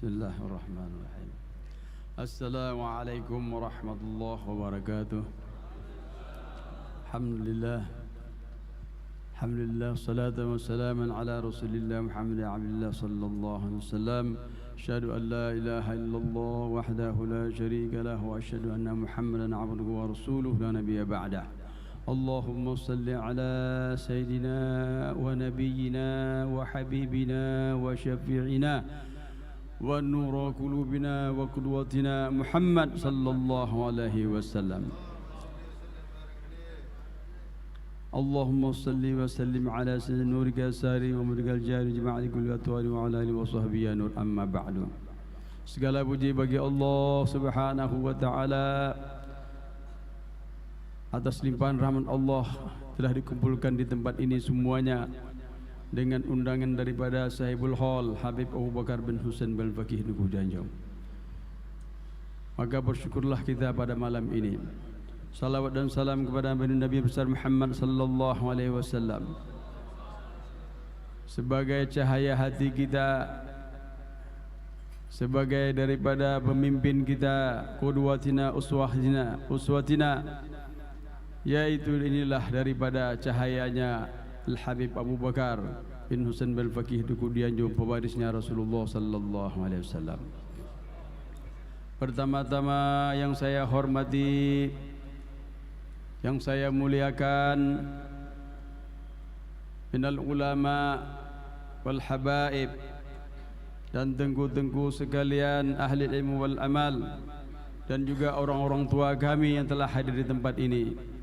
Bismillahirrahmanirrahim. Assalamualaikum warahmatullahi wabarakatuh. Alhamdulillah, salatu wassalamu ala rasulillah Muhammad abdillah sallallahu alaihi wasallam. Asyhadu an la ilaha illallah wahdahu la syarika lah wa asyhadu anna Muhammadan abduhu wa rasuluhu la nabiyya ba'dah. Allahumma salli ala sayyidina wa nabiyyina wa habibina wa syafi'ina wa nura qulubina wa qudwatina Muhammad sallallahu alaihi wasallam. Allahumma salli wa sallim ala sayyidina nurika sari wa mudgal jari jama'ati kulli atwari wa ala alihi wa sahbihi ya nur, amma ba'du. Segala puji bagi Allah subhanahu wa ta'ala atas limpahan rahmat Allah telah dikumpulkan di tempat ini semuanya dengan undangan daripada Sahibul Hal Habib Abu Bakar bin Husain bin Fakih Nukuh Janjau. Maka bersyukurlah kita pada malam ini. Salawat dan salam kepada Nabi besar Muhammad sallallahu alaihi wasallam sebagai cahaya hati kita, sebagai daripada pemimpin kita, qudwatina uswatina, yaitu inilah daripada cahayanya Al-Habib Abu Bakar bin Husain bin Fakih Nukuh Janjau, pewarisnya Rasulullah sallallahu alaihi wasallam. Pertama-tama yang saya hormati, yang saya muliakan, minal ulama wal habaib dan tengku-tengku sekalian ahli ilmu wal amal, dan juga orang-orang tua kami yang telah hadir di tempat ini.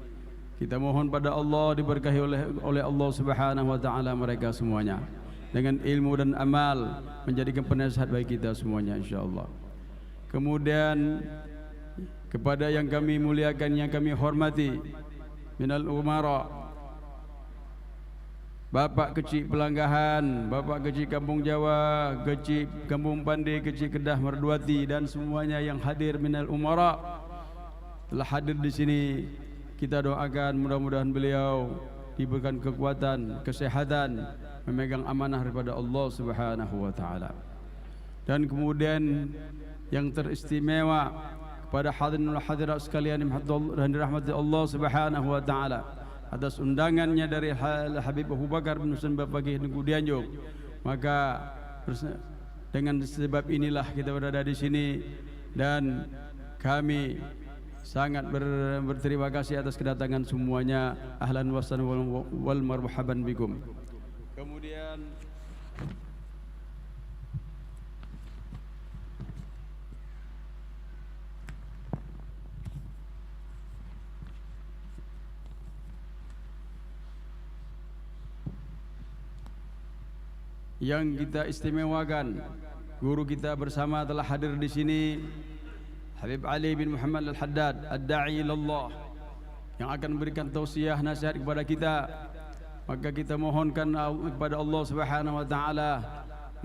Kita mohon pada Allah diberkahi oleh Allah Subhanahu wa taala mereka semuanya dengan ilmu dan amal, menjadikan penasihat bagi kita semuanya insyaallah. Kemudian kepada yang kami muliakan, yang kami hormati, minal umara, Bapak Kecil Pelanggahan, Bapak Kecil Kampung Jawa, Kecil Kampung Pandai, Kecil Kedah Merduati, dan semuanya yang hadir minal umara telah hadir di sini. Kita doakan mudah-mudahan beliau diberikan kekuatan, kesehatan, memegang amanah daripada Allah Subhanahu wa taala. Dan kemudian yang teristimewa kepada hadirin hadirat sekalian yang dirahmati Allah Subhanahu wa taala, atas undangannya dari Habib Abu Bakar bin Husain Balfaqih Tengku Dianjung. Maka dengan sebab inilah kita berada di sini, dan kami sangat berterima kasih atas kedatangan semuanya. Ahlan wa sahlan wal marhaban bikum. Kemudian yang kita istimewakan, guru kita bersama telah hadir di sini, Habib Ali bin Muhammad Al-Haddad, Ad-Da'i ilallah, yang akan memberikan tausiah nasihat kepada kita. Maka kita mohonkan kepada Allah Subhanahu wa taala,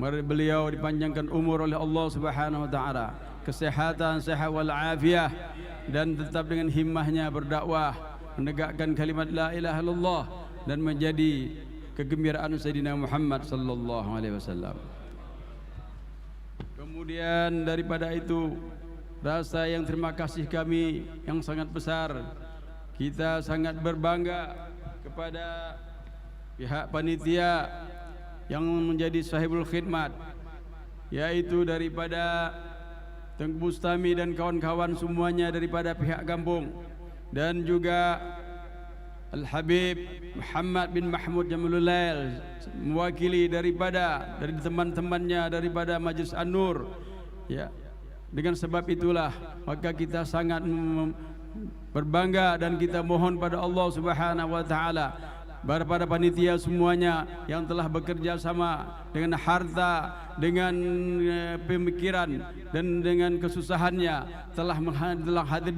beliau dipanjangkan umur oleh Allah Subhanahu wa taala, kesehatan, sehat wal afiyah, dan tetap dengan himmahnya berdakwah, menegakkan kalimat la ilaha illallah, dan menjadi kegembiraan Sayyidina Muhammad sallallahu alaihi wasallam. Kemudian daripada itu, rasa yang terima kasih kami yang sangat besar. Kita sangat berbangga kepada pihak panitia yang menjadi sahibul khidmat, yaitu daripada Tengku Bustami dan kawan-kawan semuanya daripada pihak kampung, dan juga Al-Habib Muhammad bin Mahmud Jamilul Lail mewakili dari teman-temannya daripada Majlis An-Nur. Ya, dengan sebab itulah maka kita sangat berbangga, dan kita mohon pada Allah Subhanahu wa taala, para panitia semuanya yang telah bekerja sama dengan harta, dengan pemikiran, dan dengan kesusahannya telah hadir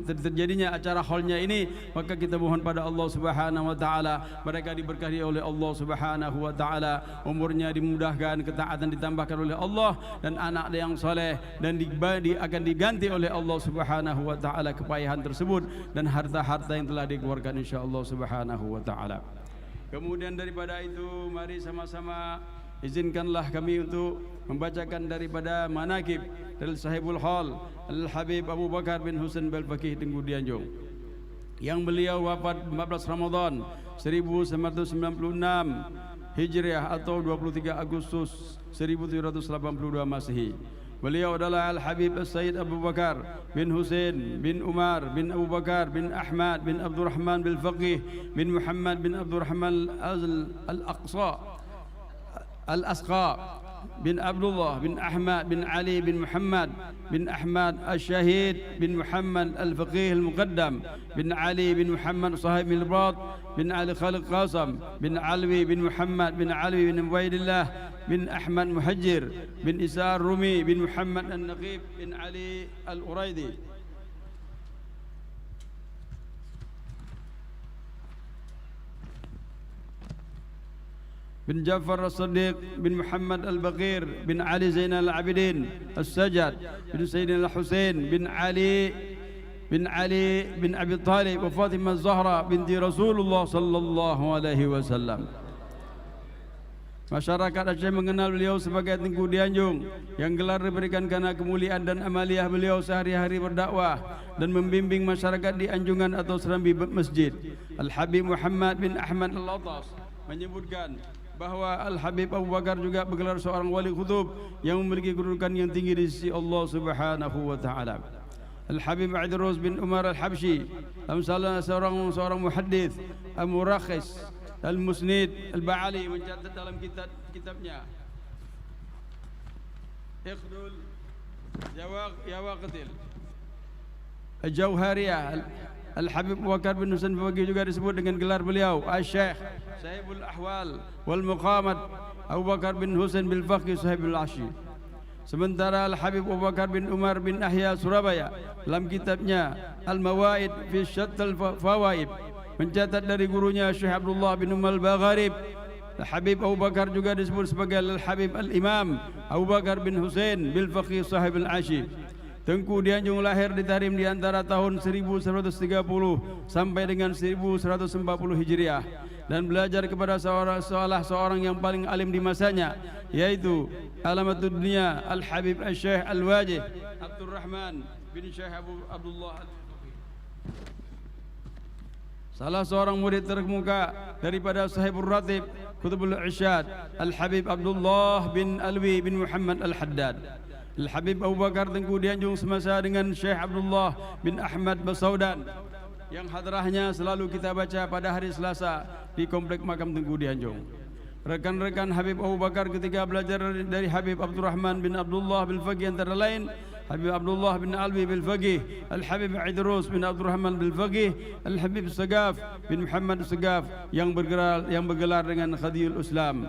terjadinya acara hallnya ini. Maka kita mohon pada Allah Subhanahu wa taala, mereka diberkahi oleh Allah Subhanahu wa taala, umurnya dimudahkan, ketaatan ditambahkan oleh Allah, dan anak yang soleh, dan akan diganti oleh Allah Subhanahu wa taala kepayahan tersebut dan harta-harta yang telah dikeluarkan insyaallah Subhanahu wa taala. Kemudian daripada itu, mari sama-sama izinkanlah kami untuk membacakan daripada manaqib dari sahibul hal Al-Habib Abu Bakar bin Husain Balfaqih Tengku Dianjung, yang beliau wafat 14 Ramadan 1996 Hijriah atau 23 Agustus 1782 Masehi. Beliau adalah Al-Habib Sayyid Abu Bakar bin Husain bin Umar bin Abu Bakar bin Ahmad bin Abdurrahman bin Faqih bin Muhammad bin Abdurrahman Al-Asqa bin Abdullah bin Ahmad bin Ali bin Muhammad bin Ahmad Al-Syahid bin Muhammad Al-Faqih Al-Muqaddam bin Ali bin Muhammad Sahib Al-Brat bin Ali Khalid Qasam bin Alwi bin Muhammad bin Alwi bin Ubaidillah bin Ahmad Muhajir bin Isa Rumi bin Muhammad An-Naqib bin Ali Al-Uraidi bin Jafar As-Siddiq bin Muhammad Al-Baqir bin Ali Zainal Abidin As-Sajjad bin Sayyidina Al-Husain bin Ali bin Abi Talib wa Fatimah Az-Zahra binti Rasulullah sallallahu alaihi wasallam. Masyarakat Aceh mengenal beliau sebagai Tengku Dianjung, yang gelar diberikan karena kemuliaan dan amaliah beliau sehari-hari berdakwah dan membimbing masyarakat di anjungan atau serambi masjid. Al-Habib Muhammad bin Ahmad Al-Latas menyebutkan bahawa Al-Habib Abu Bakar juga bergelar seorang wali kutub yang memiliki kedudukan yang tinggi di sisi Allah Subhanahu wa taala. Al-Habib Aidrus bin Umar Al-Habsyi seorang muhaddits, al-murakhis, al-musnid, al-ba'ali, mencatat dalam kitabnya Iqdul Yawaqatil Al-Jauhariyah. Al-Habib Abu Bakar bin Husain Balfaqih juga disebut dengan gelar beliau Al-Syekh Sahibul Ahwal wal Muqamat Abu Bakar bin Husain Balfaqih Sahibul Ashi. Sementara Al-Habib Abu Bakar bin Umar bin Ahya Surabaya dalam kitabnya Al-Mawaid fi Syattal Fawaid mencatat dari gurunya Syekh Abdullah bin Umar Al-Bagharib, Al-Habib Abu Bakar juga disebut sebagai Al-Habib Al-Imam Abu Bakar bin Husain bil Faqih Sahib Al-Ashi. Tengku Dianjung lahir di Tarim di antara tahun 1130 sampai dengan 1140 Hijriah dan belajar kepada seorang yang paling alim di masanya, yaitu Alamatud Dunia Al-Habib Al-Syekh Al-Wajih Abdul Rahman bin Syekh Abdullah. Salah seorang murid terkemuka daripada Sahibul Ratib Kutubul Irsyad Al-Habib Abdullah bin Alwi bin Muhammad Al-Haddad. Al-Habib Abu Bakar Tengku Dianjung semasa dengan Syekh Abdullah bin Ahmad Basaudan yang hadrahnya selalu kita baca pada hari Selasa di komplek makam Tengku Dianjung. Rekan-rekan Habib Abu Bakar ketika belajar dari Habib Abdurrahman bin Abdullah bin Faqih antara lain Habib Abdullah bin Alwi bin Faqih, Al-Habib Idrus bin Abdurrahman bin Faqih, Al-Habib Sagaf bin Muhammad Sagaf yang bergelar dengan Khadijul Islam.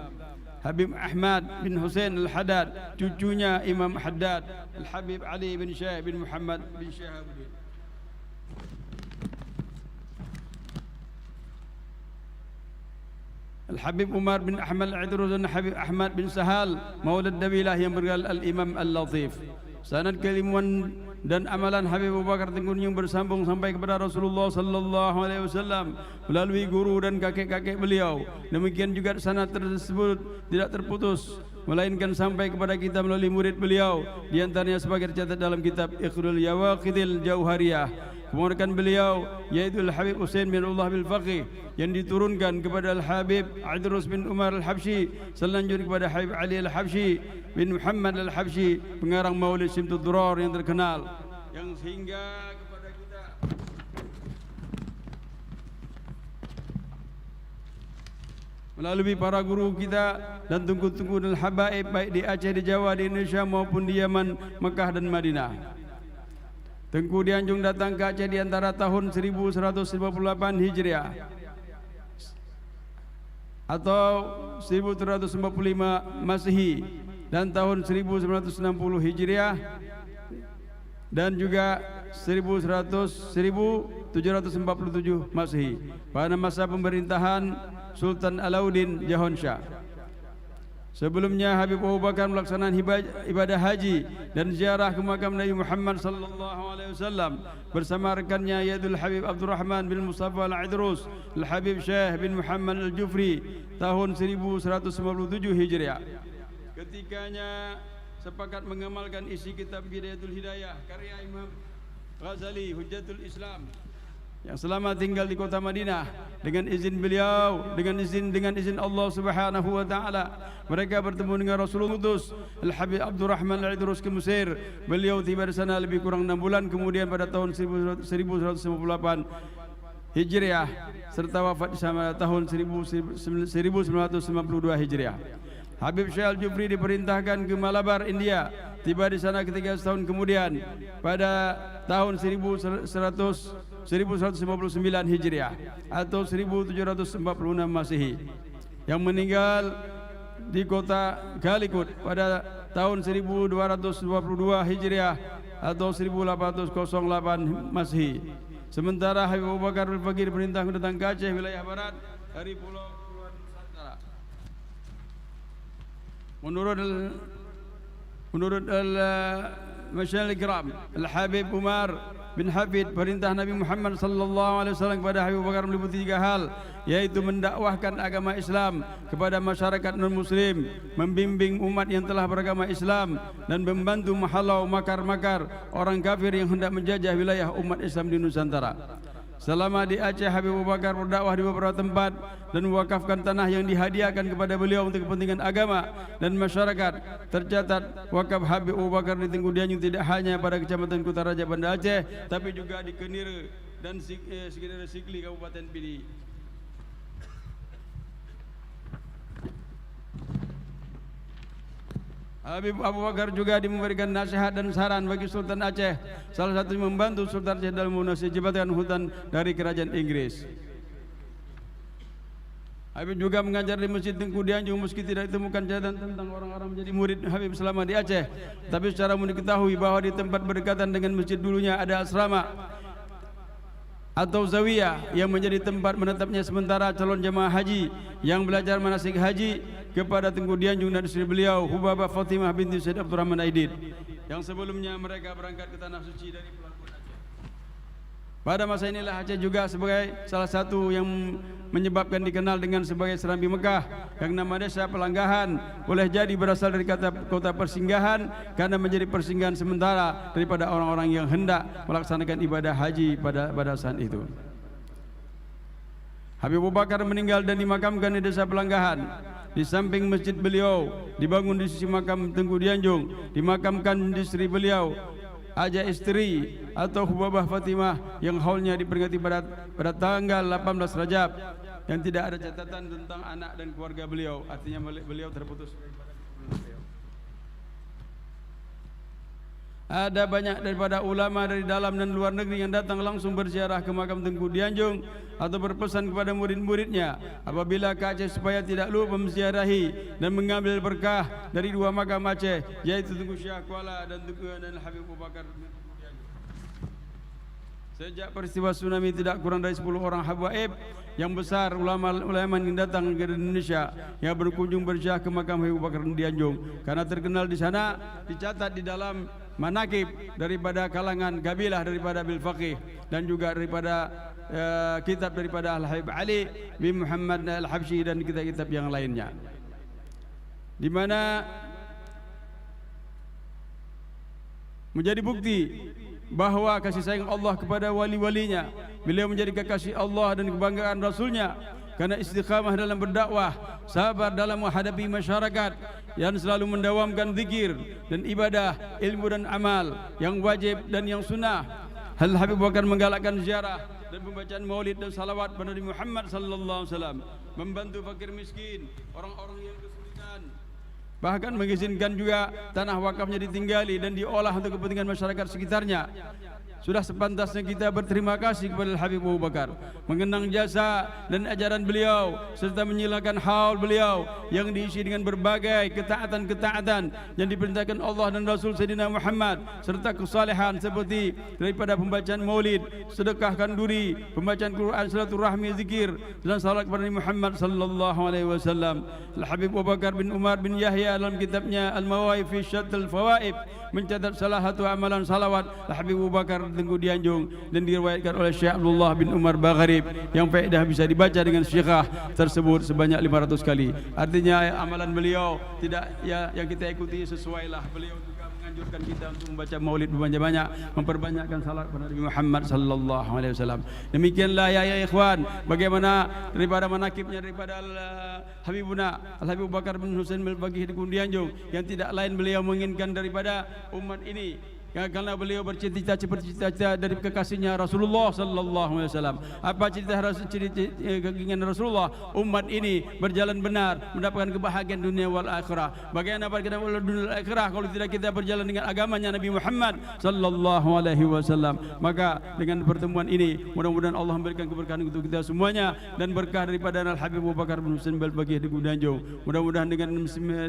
Habib Ahmad bin Husain Al-Haddad, cucunya Imam Haddad, Al-Habib Ali bin Syekh bin Muhammad bin Syahabuddin. Al-Habib Umar bin Ahmad Al-Idrus dan Habib Ahmad bin Sahal Maulad Dabilah yang bergelar Al-Imam Al-Latif. Sanad keilmuan dan amalan Habib Abu Bakar Tengku Dianjung bersambung sampai kepada Rasulullah sallallahu alaihi wasallam melalui guru dan kakek-kakek beliau. Demikian juga sanad tersebut tidak terputus melainkan sampai kepada kita melalui murid beliau, di antaranya sebagai tercatat dalam kitab Ikhrul Yawaqidil Jauhariyah. Kemudian beliau yaitu Al-Habib Husain bin Allah bil Faqih yang diturunkan kepada Al-Habib Idrus bin Umar Al-Habsyi, selanjutnya kepada Habib Ali Al-Habsyi bin Muhammad Al-Habsyi, pengarang Maulid Simtud Durar yang terkenal, yang sehingga kepada kita melalui para guru kita dan tungku-tungku dan habaib baik di Aceh, di Jawa, di Indonesia maupun di Yaman, Mekah dan Madinah. Tengku Dianjung datang ke Aceh di antara tahun 1158 Hijriah atau 1345 Masehi dan tahun 1960 Hijriah dan juga 1747 Masehi pada masa pemerintahan Sultan Alauddin Jahonsyah. Sebelumnya Habib Abu Bakar melaksanakan ibadah haji dan ziarah ke makam Nabi Muhammad sallallahu alaihi wasallam bersama rekannya yaitu Habib Abdurrahman bin Mustafa Al-Idrus, Al-Habib Syekh bin Muhammad Al-Jufri tahun 1157 Hijriah. Ketikanya sepakat mengamalkan isi kitab Bidayatul Hidayah karya Imam Ghazali Hujjatul Islam yang selama tinggal di kota Madinah dengan izin beliau, dengan izin Allah Subhanahu wa taala, mereka bertemu dengan Rasulullah Qudus Al-Habib Abdurrahman Al-Idrus ke Mesir. Beliau tiba di sana lebih kurang 6 bulan, kemudian pada tahun 1158 Hijriah serta wafat di sana tahun 1952 Hijriah. Habib Syekh Al-Jufri diperintahkan ke Malabar, India. Tiba di sana ketika setahun kemudian pada tahun 1159 Hijriah atau 1746 Masehi, yang meninggal di kota Calicut pada tahun 1222 Hijriah atau 1808 Masehi. Sementara Habib Abu Bakar Al-Faqih diperintah datang ke Aceh wilayah barat dari Pulau Nusantara. Menurut Masyayikh Kiram, Al-Habib Umar bin Hafid, perintah Nabi Muhammad sallallahu alaihi wasallam kepada Habib Abu Bakar meliputi 3 hal, yaitu mendakwahkan agama Islam kepada masyarakat non-muslim, membimbing umat yang telah beragama Islam, dan membantu menghalau makar-makar orang kafir yang hendak menjajah wilayah umat Islam di Nusantara. Selama di Aceh, Habib Abu Bakar berdakwah di beberapa tempat dan mewakafkan tanah yang dihadiahkan kepada beliau untuk kepentingan agama dan masyarakat. Tercatat wakaf Habib Abu Bakar di Tengku Dianjung tidak hanya pada Kecamatan Kutaraja Banda Aceh, tapi juga di Kenira dan sekitar Sikli Kabupaten Pidi. Habib Abu Bakar juga memberikan nasihat dan saran bagi Sultan Aceh, salah satunya membantu Sultan Aceh dalam melunasi jabatan hutan dari kerajaan Inggris. Habib juga mengajar di Masjid Tengku Dianjung meski tidak ditemukan catatan tentang orang-orang menjadi murid Habib selama di Aceh. Tapi secara umum diketahui bahwa di tempat berdekatan dengan masjid dulunya ada asrama atau zawiyah yang menjadi tempat menetapnya sementara calon jemaah haji yang belajar manasik haji kepada Tengku Dianjung dan istri beliau Hubabah Fatimah binti Syed Abdurrahman Aidid yang sebelumnya mereka berangkat ke tanah suci dari pelabuhan Aceh. Pada masa inilah Aceh juga sebagai salah satu yang menyebabkan dikenal dengan sebagai Serambi Mekah, yang nama desa Pelanggahan boleh jadi berasal dari kata kota persinggahan karena menjadi persinggahan sementara daripada orang-orang yang hendak melaksanakan ibadah haji pada saat itu. Habib Abu Bakar meninggal dan dimakamkan di desa Pelanggahan. Di samping masjid beliau dibangun di sisi makam Tengku Dianjung, dimakamkan istri beliau Aja istri atau Hubabah Fatimah yang haulnya diperingati pada tanggal 18 Rajab, yang tidak ada catatan tentang anak dan keluarga beliau, artinya beliau terputus. Ada banyak daripada ulama dari dalam dan luar negeri yang datang langsung berziarah ke makam Tengku Dianjung atau berpesan kepada murid-muridnya apabila ke Aceh supaya tidak lupa menziarahi dan mengambil berkah dari dua makam Aceh, yaitu Tengku Syah Kuala dan Tengku dan Habib Abu Bakar. Sejak peristiwa tsunami tidak kurang dari 10 orang habaib yang besar ulama yang datang ke Indonesia yang berkunjung berziarah ke makam Habib Abu Bakar Dianjung, karena terkenal di sana dicatat di dalam manakib daripada kalangan kabilah daripada Bil Faqih dan juga daripada kitab daripada Al-Habib Ali bin Muhammad Al-Habsyi dan kitab-kitab yang lainnya, di mana menjadi bukti bahawa kasih sayang Allah kepada wali-walinya. Beliau menjadi kekasih Allah dan kebanggaan Rasulnya karena istiqamah dalam berdakwah, sabar dalam menghadapi masyarakat, yang selalu mendawamkan zikir dan ibadah, ilmu dan amal yang wajib dan yang sunnah. Hal Habib Bakar menggalakkan ziarah dan pembacaan maulid dan salawat pada Nabi Muhammad sallallahu alaihi wasallam, membantu fakir miskin, orang-orang yang kesulitan, bahkan mengizinkan juga tanah wakafnya ditinggali dan diolah untuk kepentingan masyarakat sekitarnya. Sudah sepantasnya kita berterima kasih kepada Habib Abu Bakar, mengenang jasa dan ajaran beliau serta menyilakan haul beliau yang diisi dengan berbagai ketaatan-ketaatan yang diperintahkan Allah dan Rasul Sayyidina Muhammad, serta kesalehan seperti daripada pembacaan maulid, sedekahkan duri, pembacaan Quran, silaturahmi, zikir dan salat kepada Nabi Muhammad sallallahu alaihi wasallam. Al-Habib Abu Bakar bin Umar bin Yahya dalam kitabnya Al-Mawaid fi Syatl Fawaid mencatat salah satu amalan salawat Al-Habib Abu Bakar Tengku Dianjung dan diriwayatkan oleh Syekh Abdullah bin Umar Bagharib yang faedah bisa dibaca dengan syikhah tersebut sebanyak 500 kali. Artinya amalan beliau tidak yang kita ikuti sesuailah. Beliau juga menganjurkan kita untuk membaca maulid banyak-banyak, memperbanyakkan salat kepada Nabi Muhammad sallallahu alaihi wasallam. Demikianlah ya ikhwan, bagaimana daripada manakibnya daripada Habibuna Al-Habib Abu Bakar bin Husain Al-Baqi Tengku Dianjung, yang tidak lain beliau menginginkan daripada umat ini, karena beliau bercita-cita dari kekasihnya Rasulullah sallallahu alaihi wasallam. Apa keinginan Rasulullah? Umat ini berjalan benar, mendapatkan kebahagiaan dunia wal akhirah. Bagaimana kita dunia wal akhirah kalau tidak kita berjalan dengan agamanya Nabi Muhammad sallallahu alaihi wasallam? Maka dengan pertemuan ini mudah-mudahan Allah memberikan keberkahan untuk kita semuanya dan berkah daripada Al-Habib Abu Bakar bin Husain Al-Baqi Tengku Dianjung. Mudah-mudahan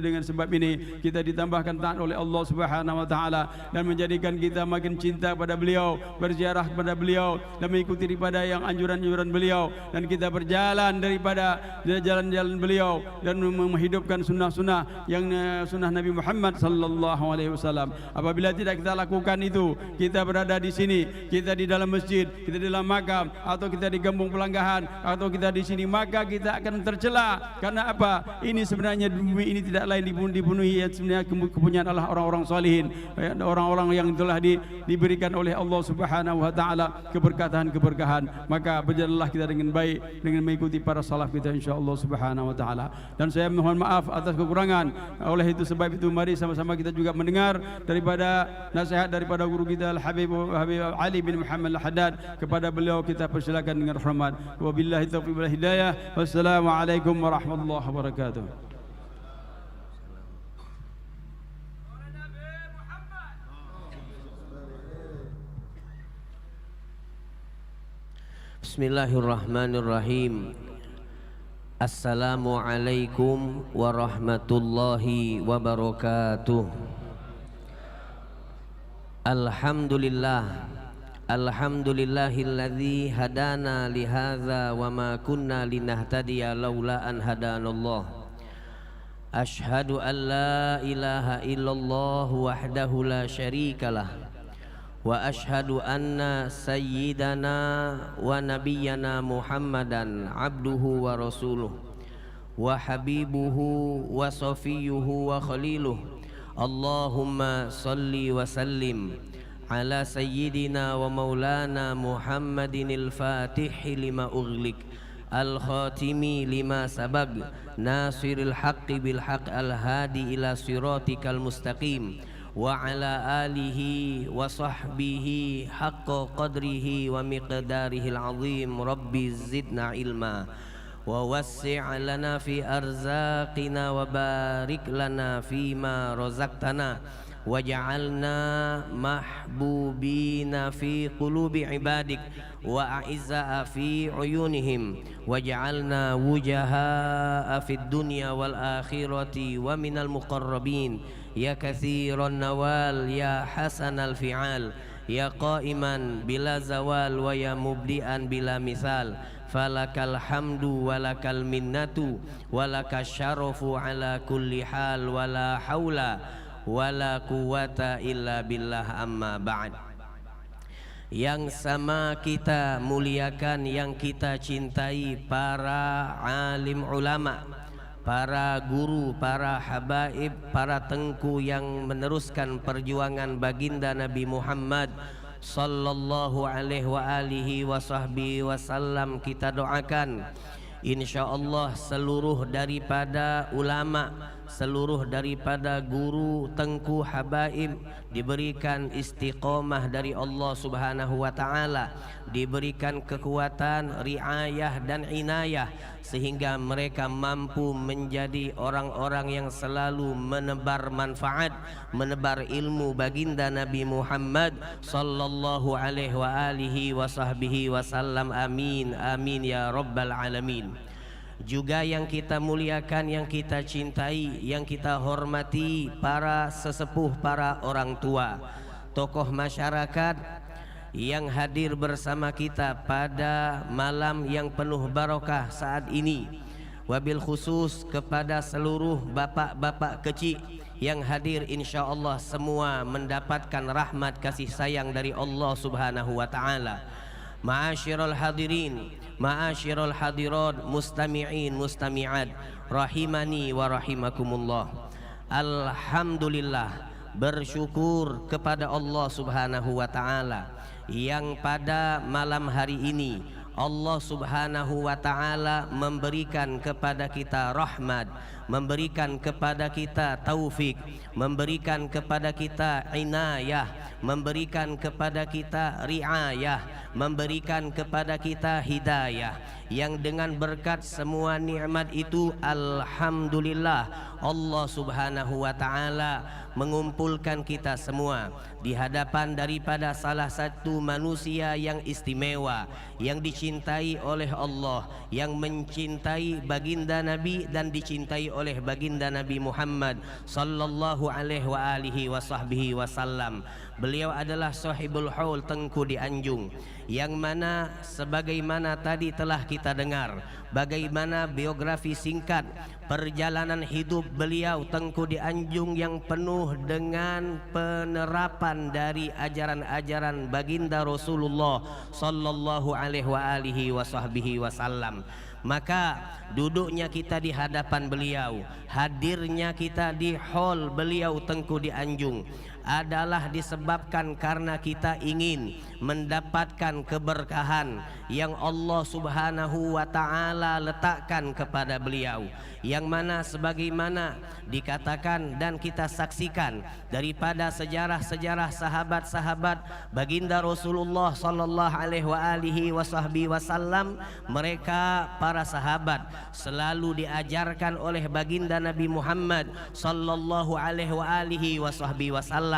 dengan sebab ini kita ditambahkan taat oleh Allah Subhanahu wa taala dan menjadi kita makin cinta pada beliau, berziarah kepada beliau dan mengikuti daripada yang anjuran-anjuran beliau, dan kita berjalan daripada jalan-jalan beliau dan menghidupkan sunnah-sunnah yang sunnah Nabi Muhammad sallallahu alaihi wasallam. Apabila tidak kita lakukan itu, kita berada di sini, kita di dalam masjid, kita di dalam makam, atau kita di kampung Pelanggahan, atau kita di sini, maka kita akan tercela. Karena apa? Ini sebenarnya bumi ini tidak lain dipenuhi sebenarnya kepunyaan Allah orang-orang salihin, orang-orang yang telah diberikan oleh Allah Subhanahu wa taala keberkahan. Maka berjalanlah kita dengan baik dengan mengikuti para salaf kita insyaallah Subhanahu wa taala. Dan saya mohon maaf atas kekurangan. Oleh itu sebab itu mari sama-sama kita juga mendengar daripada nasihat daripada guru kita Al-Habib Ali bin Muhammad Al-Haddad. Kepada beliau kita persilakan dengan hormat. Wabillahi taufiq wal hidayah. Wassalamualaikum warahmatullahi wabarakatuh. Bismillahirrahmanirrahim. Assalamualaikum warahmatullahi wabarakatuh. Alhamdulillah, alhamdulillahilladzi hadana lihadza wa ma kunna linahtadiya laula an hadanallah. Ashhadu an la ilaha illallah wahdahu la syarikalah wa ashhadu anna sayyidana wa nabiyyana Muhammadan abduhu wa rasuluh wa habibuhu wa safiyuhu wa khaliluh. Allahumma salli wa sallim ala sayyidina wa maulana Muhammadinil fatihi lima ughliq al-khatimi lima sabag nasiril haqqi bil haqq al-hadi ila siratikal mustaqim wa ala alihi wa sahbihi haqqa qadrihi wa miqdarihil azim. Rabbi zidna ilma wa wassi' lana fi arzaqina wa barik lana fima razaqtana waj'alna mahbubina fi qulubi ibadik wa a'izza fi uyunihim waj'alna wujaha fid dunya wal akhirati wa minal muqarrabin ya katsiran nawal ya hasanal fi'al ya qa'iman bila zawal wa ya mubdi'an bila misal. Falakal hamdu walakal minnatu walakas syarafu ala kulli hal wala haula wala quwata illa billah, amma ba'd. Yang sama kita muliakan, yang kita cintai para alim ulama, para guru, para habaib, para tengku yang meneruskan perjuangan baginda Nabi Muhammad sallallahu alaihi wa alihi wa sahbihi wasallam. Kita doakan insyaallah seluruh daripada ulama, seluruh daripada guru, tengku, habaib diberikan istiqomah dari Allah Subhanahu wa taala, diberikan kekuatan, riayah dan inayah sehingga mereka mampu menjadi orang-orang yang selalu menebar manfaat, menebar ilmu baginda Nabi Muhammad sallallahu alaihi wa alihi wa sahbihi wasallam. Amin amin ya rabbal alamin. Juga yang kita muliakan, yang kita cintai, yang kita hormati para sesepuh, para orang tua, tokoh masyarakat yang hadir bersama kita pada malam yang penuh barokah saat ini. Wabil khusus kepada seluruh bapak-bapak kecil yang hadir, insyaallah semua mendapatkan rahmat kasih sayang dari Allah Subhanahu wa taala. Ma'asyiral hadirin, ma'asyiral hadirat, mustami'in mustami'at rahimani wa rahimakumullah. Alhamdulillah, bersyukur kepada Allah Subhanahu wa taala yang pada malam hari ini Allah Subhanahu wa taala memberikan kepada kita rahmat, memberikan kepada kita taufik, memberikan kepada kita inayah, memberikan kepada kita riayah, memberikan kepada kita hidayah, yang dengan berkat semua nikmat itu alhamdulillah Allah Subhanahu wa taala mengumpulkan kita semua di hadapan daripada salah satu manusia yang istimewa, yang dicintai oleh Allah, yang mencintai baginda Nabi dan dicintai oleh baginda Nabi Muhammad sallallahu alaihi wa alihi wa sahbihi wasallam. Beliau adalah sahibul haul, tengku di Anjung, yang mana sebagaimana tadi telah kita dengar bagaimana biografi singkat perjalanan hidup beliau tengku di Anjung yang penuh dengan penerapan dari ajaran-ajaran baginda Rasulullah sallallahu alaihi wa alihi wa sahbihi wasallam. Maka duduknya kita di hadapan beliau, hadirnya kita di hall beliau tengku di Anjung adalah disebabkan karena kita ingin mendapatkan keberkahan yang Allah Subhanahu wa taala letakkan kepada beliau, yang mana sebagaimana dikatakan dan kita saksikan daripada sejarah-sejarah sahabat-sahabat baginda Rasulullah sallallahu alaihi wasallam, mereka para sahabat selalu diajarkan oleh baginda Nabi Muhammad sallallahu alaihi wasallam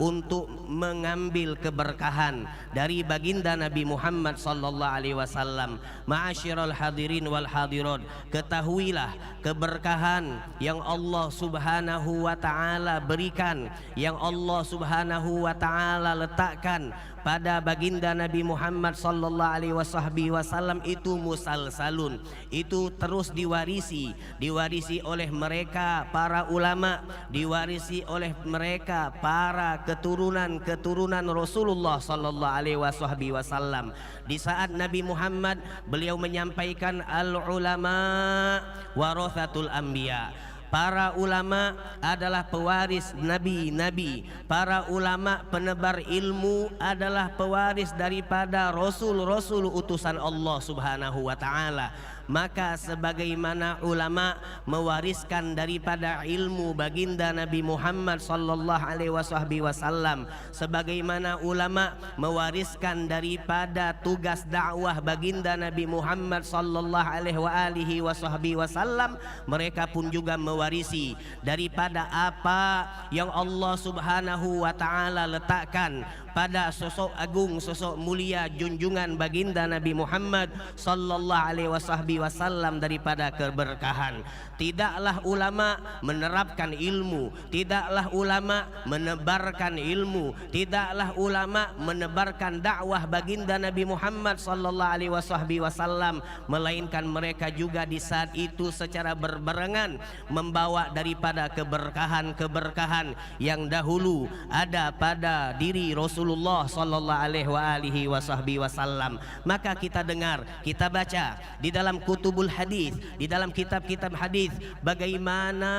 untuk mengambil keberkahan, dari baginda Nabi Muhammad sallallahu alaihi wasallam. Ma'asyiral hadirin wal hadirat, ketahuilah keberkahan yang Allah Subhanahu wa taala berikan, yang Allah Subhanahu wa taala letakkan pada baginda Nabi Muhammad sallallahu alaihi wasallam itu musalsalun, itu terus diwarisi oleh mereka para ulama, diwarisi oleh mereka para keturunan Rasulullah sallallahu alaihi wasallam. Di saat Nabi Muhammad beliau menyampaikan al ulama warathatul anbiya. Para ulama adalah pewaris nabi-nabi. Para ulama penebar ilmu adalah pewaris daripada rasul-rasul utusan Allah Subhanahu wa taala. Maka sebagaimana ulama mewariskan daripada ilmu baginda Nabi Muhammad sallallahu alaihi wasallam, sebagaimana ulama mewariskan daripada tugas dakwah baginda Nabi Muhammad sallallahu alaihi wasallam, mereka pun juga mewarisi daripada apa yang Allah Subhanahu wa taala letakkan pada sosok agung, sosok mulia, junjungan baginda Nabi Muhammad sallallahu alaihi wasallam daripada keberkahan. Tidaklah ulama menerapkan ilmu, tidaklah ulama menebarkan ilmu, tidaklah ulama menebarkan dakwah baginda Nabi Muhammad sallallahu alaihi wasallam, melainkan mereka juga di saat itu secara berbarengan membawa daripada keberkahan-keberkahan yang dahulu ada pada diri Rasulullah sallallahu alaihi wasallam. Maka kita dengar, kita baca di dalam kutubul hadis, di dalam kitab-kitab hadis, bagaimana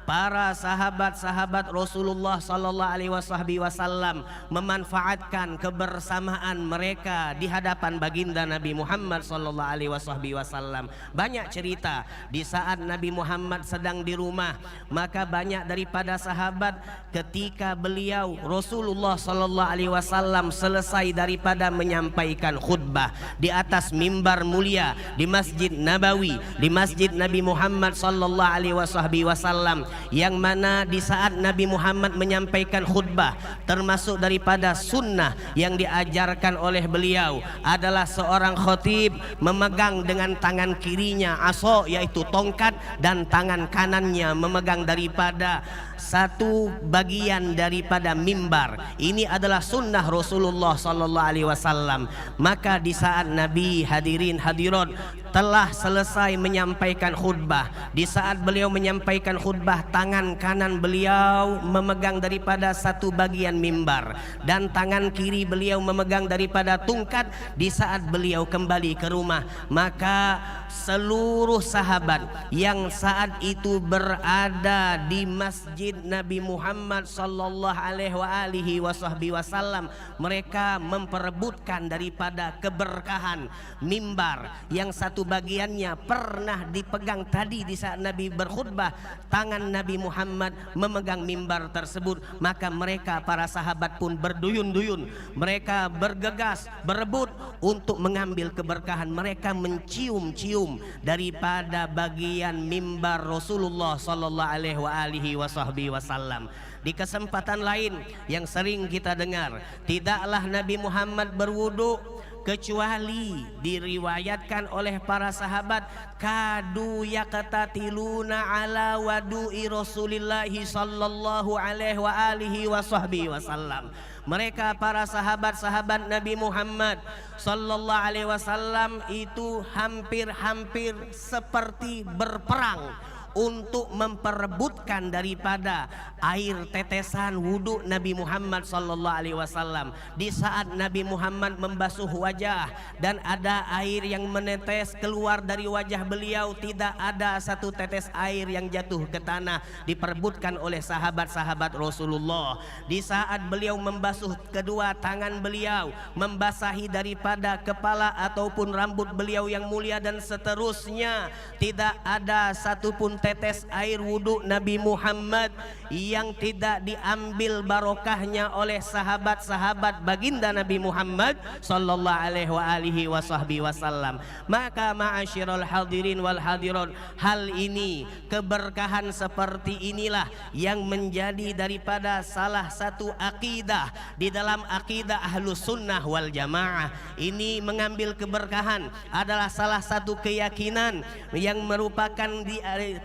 para sahabat-sahabat Rasulullah sallallahu alaihi wasallam memanfaatkan kebersamaan mereka di hadapan baginda Nabi Muhammad sallallahu alaihi wasallam. Banyak cerita di saat Nabi Muhammad sedang di rumah, maka banyak daripada sahabat ketika beliau Rasulullah sallallahu alaihi wasallam selesai daripada menyampaikan khutbah di atas mimbar mulia di Masjid Nabawi, di Masjid Nabi Muhammad sallallahu alaihi wasallam, yang mana di saat Nabi Muhammad menyampaikan khutbah, termasuk daripada sunnah yang diajarkan oleh beliau adalah seorang khatib memegang dengan tangan kirinya asa, yaitu tongkat, dan tangan kanannya memegang daripada satu bagian daripada mimbar. Ini adalah sunnah Rasulullah sallallahu alaihi wasallam. Maka di saat Nabi, hadirin hadirat, telah selesai menyampaikan khutbah, di saat beliau menyampaikan khutbah, tangan kanan beliau memegang daripada satu bagian mimbar dan tangan kiri beliau memegang daripada tongkat. Di saat beliau kembali ke rumah, maka seluruh sahabat yang saat itu berada di Masjid Nabi Muhammad sallallahu alaihi wasallam, mereka memperebutkan daripada keberkahan mimbar yang satu bagiannya pernah dipegang tadi di saat Nabi berkhutbah, tangan Nabi Muhammad memegang mimbar tersebut. Maka mereka para sahabat pun berduyun-duyun, mereka bergegas berebut untuk mengambil keberkahan. Mereka mencium-cium daripada bagian mimbar Rasulullah sallallahu alaihi wasallam. Di kesempatan lain yang sering kita dengar, tidaklah Nabi Muhammad berwudu kecuali diriwayatkan oleh para sahabat kadu yaqtatiluna ala wadu'i Rasulillahi sallallahu alaihi wasallam. Mereka para sahabat-sahabat Nabi Muhammad sallallahu alaihi wasallam itu hampir-hampir seperti berperang untuk memperebutkan daripada air tetesan wudhu Nabi Muhammad sallallahu alaihi wasallam. Di saat Nabi Muhammad membasuh wajah dan ada air yang menetes keluar dari wajah beliau, tidak ada satu tetes air yang jatuh ke tanah, diperebutkan oleh sahabat-sahabat Rasulullah. Di saat beliau membasuh kedua tangan beliau, membasahi daripada kepala ataupun rambut beliau yang mulia dan seterusnya, tidak ada satupun tetes air wudhu Nabi Muhammad yang tidak diambil barokahnya oleh sahabat-sahabat baginda Nabi Muhammad sallallahu alaihi wasallam. Maka ma'asyiral hadirin wal hadirat, hal ini, keberkahan seperti inilah yang menjadi daripada salah satu akidah di dalam akidah Ahlus Sunnah wal Jamaah. Ini mengambil keberkahan adalah salah satu keyakinan yang merupakan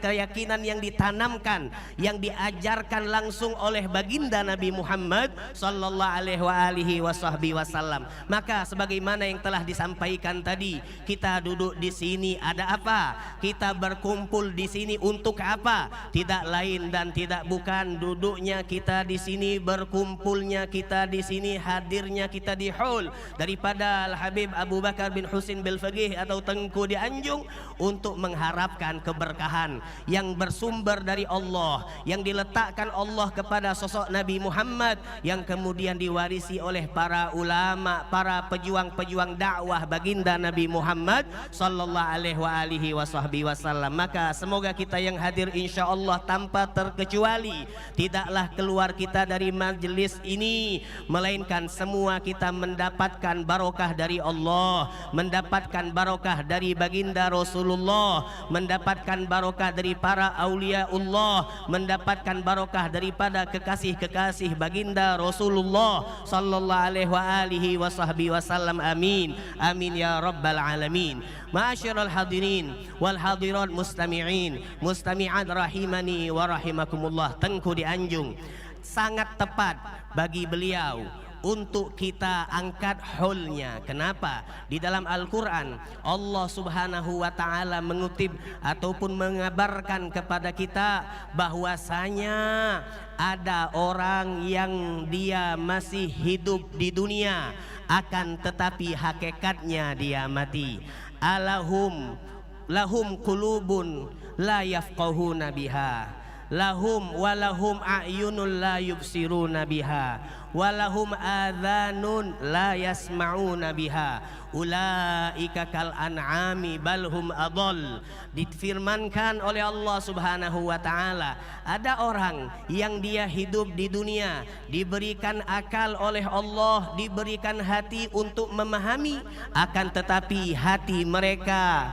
keyakinan yang ditanamkan, yang diajarkan langsung oleh baginda Nabi Muhammad sallallahu alaihi wasallam. Maka sebagaimana yang telah disampaikan tadi, kita duduk di sini ada apa? Kita berkumpul di sini untuk apa? Tidak lain dan tidak bukan duduknya kita di sini, berkumpulnya kita di sini, hadirnya kita di hall daripada Al-Habib Abu Bakar bin Husin Bilfaqih atau Tengku di Anjung untuk mengharapkan keberkahan yang bersumber dari Allah, yang diletakkan Allah kepada sosok Nabi Muhammad, yang kemudian diwarisi oleh para ulama, para pejuang-pejuang dakwah baginda Nabi Muhammad sallallahu alaihi wasallam. Maka semoga kita yang hadir insyaallah tanpa terkecuali tidaklah keluar kita dari majelis ini melainkan semua kita mendapatkan barokah dari Allah, mendapatkan barokah dari baginda Rasulullah, mendapatkan barokah dari para auliaullah, mendapatkan barokah daripada kekasih-kekasih baginda Rasulullah sallallahu alaihi wasallam. Amin amin ya rabbal alamin. Ma'asyiral hadirin wal hadirat mustami'in mustami'at rahimani wa rahimakumullah. Tengku di Anjung sangat tepat bagi beliau untuk kita angkat haulnya. Kenapa? Di dalam Al-Quran Allah subhanahu wa ta'ala mengutip ataupun mengabarkan kepada kita bahwasanya ada orang yang dia masih hidup di dunia akan tetapi hakikatnya dia mati. Lahum qulubun la yafqahuna biha, lahum walahum a'yunun la yubsiruna biha, walahum adhanun la yasma'una biha, ulaika kal an'ami balhum adall. Difirmankan oleh Allah subhanahu wa ta'ala, ada orang yang dia hidup di dunia, diberikan akal oleh Allah, diberikan hati untuk memahami, akan tetapi hati mereka,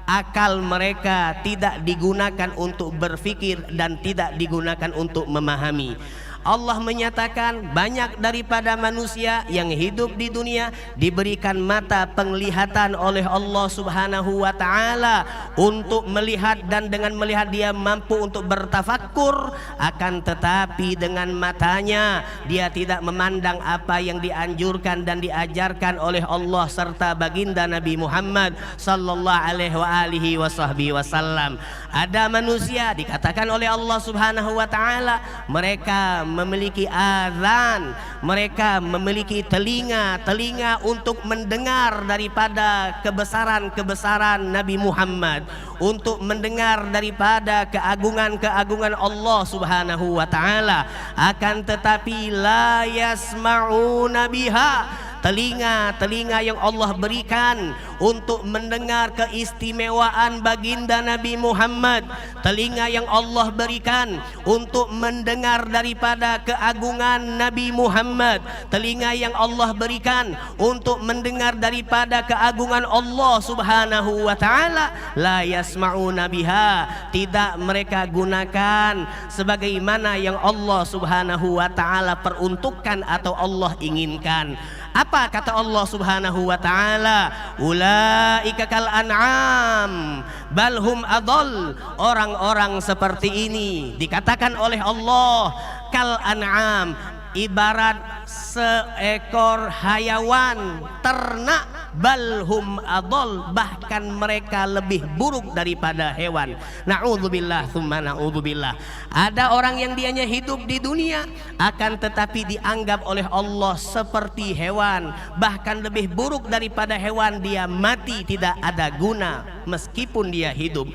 akal mereka tidak digunakan untuk berpikir dan tidak digunakan untuk memahami. Allah menyatakan banyak daripada manusia yang hidup di dunia diberikan mata penglihatan oleh Allah subhanahu wa ta'ala untuk melihat, dan dengan melihat dia mampu untuk bertafakkur, akan tetapi dengan matanya dia tidak memandang apa yang dianjurkan dan diajarkan oleh Allah serta baginda Nabi Muhammad sallallahu alaihi wasallam. Ada manusia dikatakan oleh Allah subhanahu wa ta'ala mereka memiliki azan, mereka memiliki telinga untuk mendengar daripada kebesaran Nabi Muhammad, untuk mendengar daripada keagungan Allah subhanahu wa ta'ala, akan tetapi la yasma'una biha, telinga yang Allah berikan untuk mendengar keistimewaan baginda Nabi Muhammad, telinga yang Allah berikan untuk mendengar daripada keagungan Nabi Muhammad, telinga yang Allah berikan untuk mendengar daripada keagungan Allah subhanahu wa ta'ala, la yasma'una biha, tidak mereka gunakan sebagaimana yang Allah subhanahu wa ta'ala peruntukkan atau Allah inginkan. Apa kata Allah subhanahu wa ta'ala? Ulaika kal an'am balhum adall. Orang-orang seperti ini dikatakan oleh Allah kal an'am, ibarat seekor hayawan ternak, balhum adall, bahkan mereka lebih buruk daripada hewan. Na'udzubillah tsumma na'udzubillah. Ada orang yang dianya hidup di dunia akan tetapi dianggap oleh Allah seperti hewan, bahkan lebih buruk daripada hewan. Dia mati tidak ada guna meskipun dia hidup.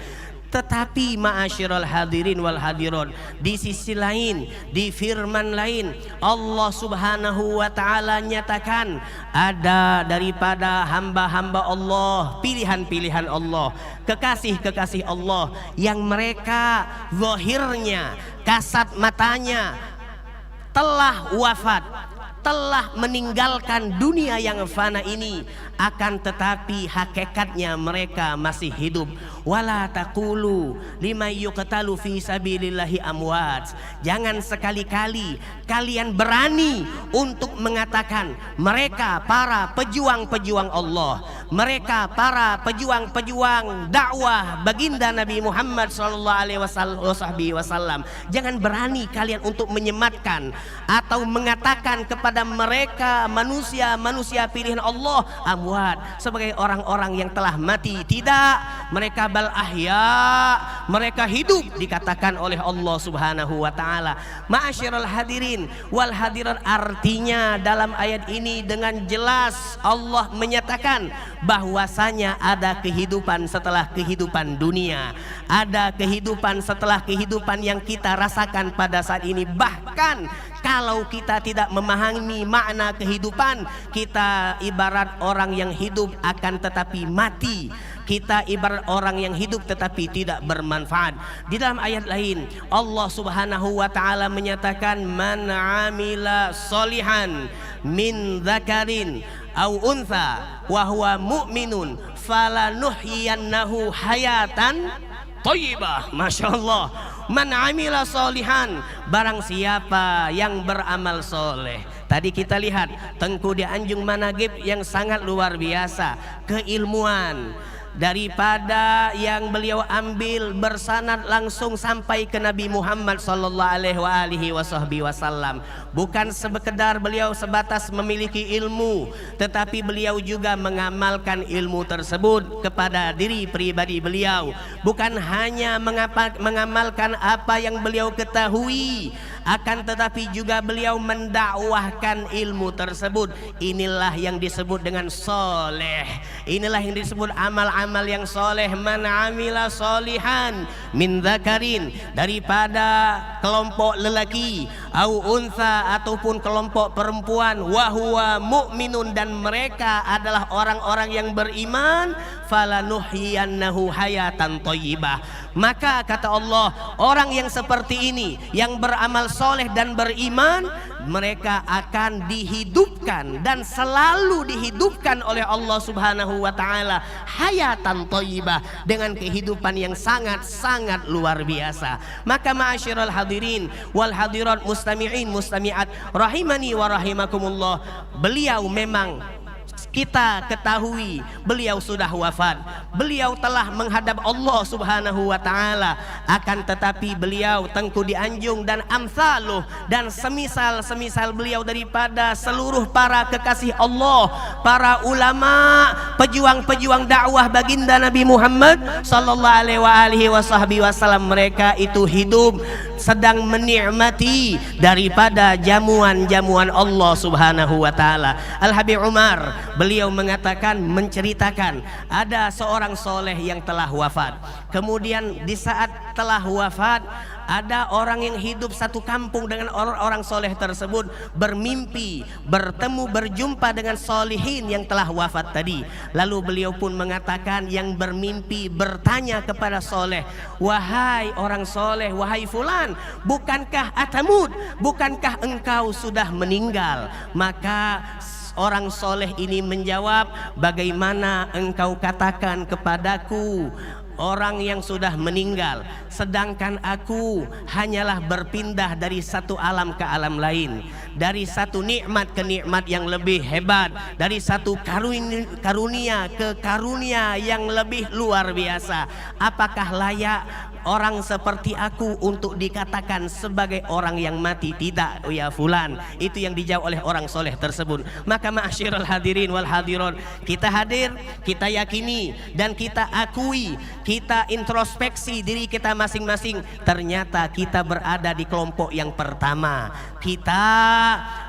Tetapi ma'asyiral hadirin wal hadirat, di sisi lain, di firman lain, Allah Subhanahu wa taala nyatakan ada daripada hamba-hamba Allah, pilihan-pilihan Allah, kekasih-kekasih Allah yang mereka zahirnya, kasat matanya telah wafat, telah meninggalkan dunia yang fana ini, akan tetapi hakikatnya mereka masih hidup. Wala taqulu liman yuqtalu fi sabilillahi amwat. Jangan sekali-kali kalian berani untuk mengatakan mereka para pejuang-pejuang Allah, mereka para pejuang-pejuang dakwah baginda Nabi Muhammad sallallahu alaihi wasallam. Jangan berani kalian untuk menyematkan atau mengatakan kepada mereka manusia pilihan Allah amwat, sebagai orang-orang yang telah mati. Tidak, mereka bal ahya, mereka hidup dikatakan oleh Allah Subhanahu wa taala. Ma'asyiral hadirin wal hadirat, artinya dalam ayat ini dengan jelas Allah menyatakan bahwasanya ada kehidupan setelah kehidupan dunia, ada kehidupan setelah kehidupan yang kita rasakan pada saat ini. Bahkan kalau kita tidak memahami makna kehidupan, kita ibarat orang yang hidup akan tetapi mati. Kita ibarat orang yang hidup tetapi tidak bermanfaat. Di dalam ayat lain Allah Subhanahu wa taala menyatakan man amila solihan min dzakarin au untha wa huwa mu'minun falanuhyiyannahu hayatan thayyibah. Masya Allah. Man amila solihan, barang siapa yang beramal soleh. Tadi kita lihat Tengku di Anjung Managib yang sangat luar biasa, keilmuan daripada yang beliau ambil bersanad langsung sampai ke Nabi Muhammad sallallahu alaihi wasallam. Bukan sekedar beliau sebatas memiliki ilmu, tetapi beliau juga mengamalkan ilmu tersebut kepada diri pribadi beliau. Bukan hanya mengamalkan apa yang beliau ketahui, akan tetapi juga beliau mendakwahkan ilmu tersebut. Inilah yang disebut dengan soleh. Inilah yang disebut amal-amal yang soleh. Man amila solihan min dzakarin, daripada kelompok lelaki, au untha, ataupun kelompok perempuan, wa huwa mu'minun, dan mereka adalah orang-orang yang beriman, falanuhyiyannahu hayatan thayyibah. Maka kata Allah, orang yang seperti ini yang beramal soleh dan beriman, mereka akan dihidupkan dan selalu dihidupkan oleh Allah Subhanahu wa taala hayatan thayyibah, dengan kehidupan yang sangat-sangat luar biasa. Maka ma'asyiral hadirin wal hadirat, mustami'in mustami'at rahimani wa rahimakumullah, beliau memang kita ketahui beliau sudah wafat, beliau telah menghadap Allah Subhanahu wa taala. Akan tetapi beliau Tengku di Anjung dan amsaluh dan semisal beliau daripada seluruh para kekasih Allah, para ulama, pejuang-pejuang dakwah baginda Nabi Muhammad sallallahu alaihi wasallam, mereka itu hidup sedang menikmati daripada jamuan-jamuan Allah Subhanahu wa taala. Al-Habib Umar beliau mengatakan, menceritakan ada seorang soleh yang telah wafat. Kemudian di saat telah wafat, ada orang yang hidup satu kampung dengan orang-orang soleh tersebut, bermimpi bertemu berjumpa dengan solihin yang telah wafat tadi. Lalu beliau pun mengatakan, yang bermimpi bertanya kepada soleh, wahai orang soleh, wahai fulan, bukankah atamud, bukankah engkau sudah meninggal? Maka orang soleh ini menjawab, bagaimana engkau katakan kepadaku orang yang sudah meninggal, sedangkan aku hanyalah berpindah dari satu alam ke alam lain, dari satu nikmat ke nikmat yang lebih hebat, dari satu karunia ke karunia yang lebih luar biasa. Apakah layak orang seperti aku untuk dikatakan sebagai orang yang mati? Tidak, ya fulan. Itu yang dijawab oleh orang soleh tersebut. Maka ma'asyiral hadirin wal hadirat, kita hadir, kita yakini dan kita akui, kita introspeksi diri kita masing-masing. Ternyata kita berada di kelompok yang pertama. Kita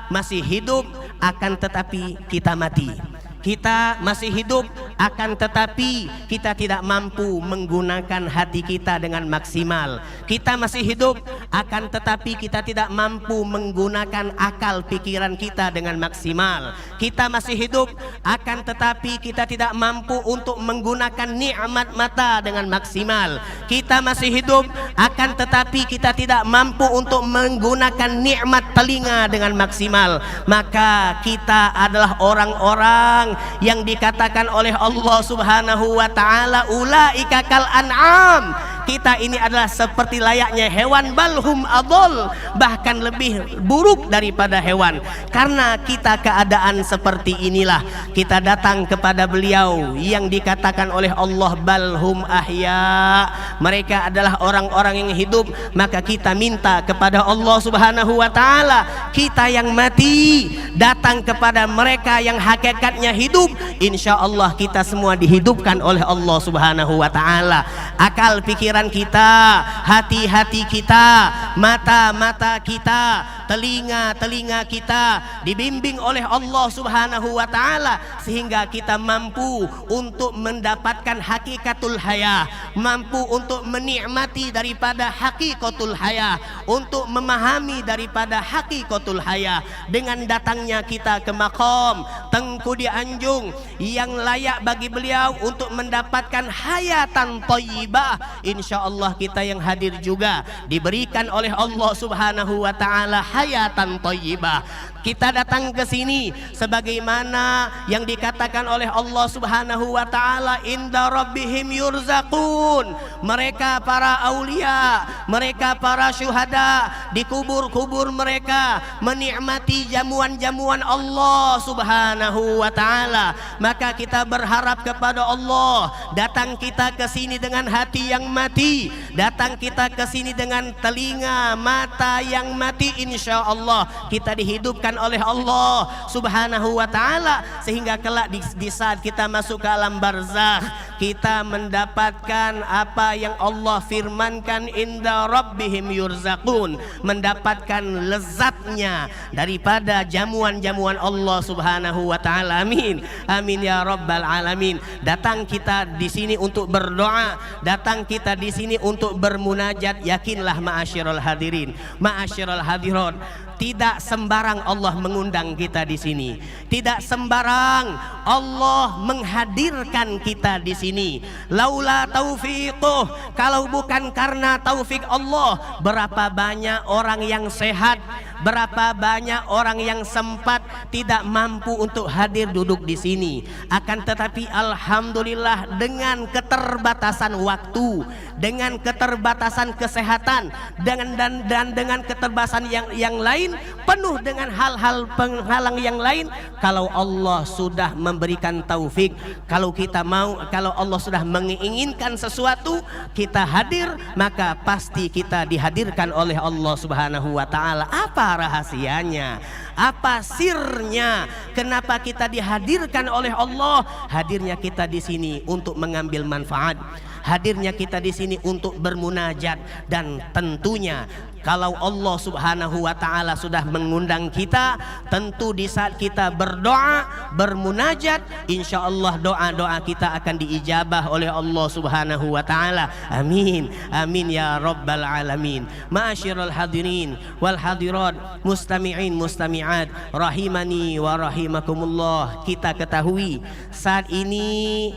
masih hidup, akan tetapi kita mati. Kita masih hidup, akan tetapi kita tidak mampu menggunakan hati kita dengan maksimal. Kita masih hidup, akan tetapi kita tidak mampu menggunakan akal pikiran kita dengan maksimal. Kita masih hidup, akan tetapi kita tidak mampu untuk menggunakan nikmat mata dengan maksimal. Kita masih hidup, akan tetapi kita tidak mampu untuk menggunakan nikmat telinga dengan maksimal. Maka kita adalah orang-orang yang dikatakan oleh Allah Subhanahu wa taala ulaika kal an'am. Kita ini adalah seperti layaknya hewan, balhum adol, bahkan lebih buruk daripada hewan. Karena kita keadaan seperti inilah kita datang kepada beliau yang dikatakan oleh Allah balhum ahya, mereka adalah orang-orang yang hidup. Maka kita minta kepada Allah Subhanahu wa taala, kita yang mati datang kepada mereka yang hakikatnya hidup. Insya Allah kita semua dihidupkan oleh Allah Subhanahu wa taala. Akal pikiran kita, hati-hati kita, mata-mata kita, telinga-telinga kita dibimbing oleh Allah Subhanahu wa taala sehingga kita mampu untuk mendapatkan hakikatul haya, mampu untuk menikmati daripada hakikatul haya, untuk memahami daripada hakikatul haya. Dengan datangnya kita ke maqam Tengku Dianjung yang layak bagi beliau untuk mendapatkan hayatan thayyibah, insya Allah kita yang hadir juga diberikan oleh Allah Subhanahu wa taala hayatan thayyibah. Kita datang ke sini sebagaimana yang dikatakan oleh Allah Subhanahu wa taala, inda rabbihim yurzaqun. Mereka para aulia, mereka para syuhada di kubur-kubur mereka menikmati jamuan-jamuan Allah Subhanahu wa taala. Maka kita berharap kepada Allah, datang kita ke sini dengan hati yang mati, datang kita ke sini dengan telinga mata yang mati, insya Allah kita dihidupkan oleh Allah Subhanahu wa taala sehingga kelak di saat kita masuk ke alam barzakh kita mendapatkan apa yang Allah firmankan, inda rabbihim yurzaqun, mendapatkan lezatnya daripada jamuan-jamuan Allah Subhanahu wa taala. Amin. Amin ya rabbal alamin. Datang kita di sini untuk berdoa, datang kita di sini untuk bermunajat. Yakinlah ma'asyiral hadirin, ma'asyiral hadirat, tidak sembarang Allah mengundang kita di sini. Tidak sembarang Allah menghadirkan kita di sini. Laula taufiquh, kalau bukan karena taufik Allah, berapa banyak orang yang sehat, berapa banyak orang yang sempat tidak mampu untuk hadir duduk di sini. Akan tetapi alhamdulillah dengan keterbatasan waktu, dengan keterbatasan kesehatan, dan dengan keterbatasan yang lain, penuh dengan hal-hal penghalang yang lain, kalau Allah sudah memberikan taufik, kalau kita mau, kalau Allah sudah menginginkan sesuatu kita hadir, maka pasti kita dihadirkan oleh Allah Subhanahu wa taala. Apa rahasianya? Apa sirnya? Kenapa kita dihadirkan oleh Allah? Hadirnya kita di sini untuk mengambil manfaat. Hadirnya kita di sini untuk bermunajat, dan tentunya kalau Allah Subhanahu wa taala sudah mengundang kita, tentu di saat kita berdoa, bermunajat, insya Allah doa-doa kita akan diijabah oleh Allah Subhanahu wa taala. Amin. Amin ya rabbal alamin. Ma'asyiral hadirin wal hadirat, mustami'in mustami'at rahimani wa rahimakumullah. Kita ketahui saat ini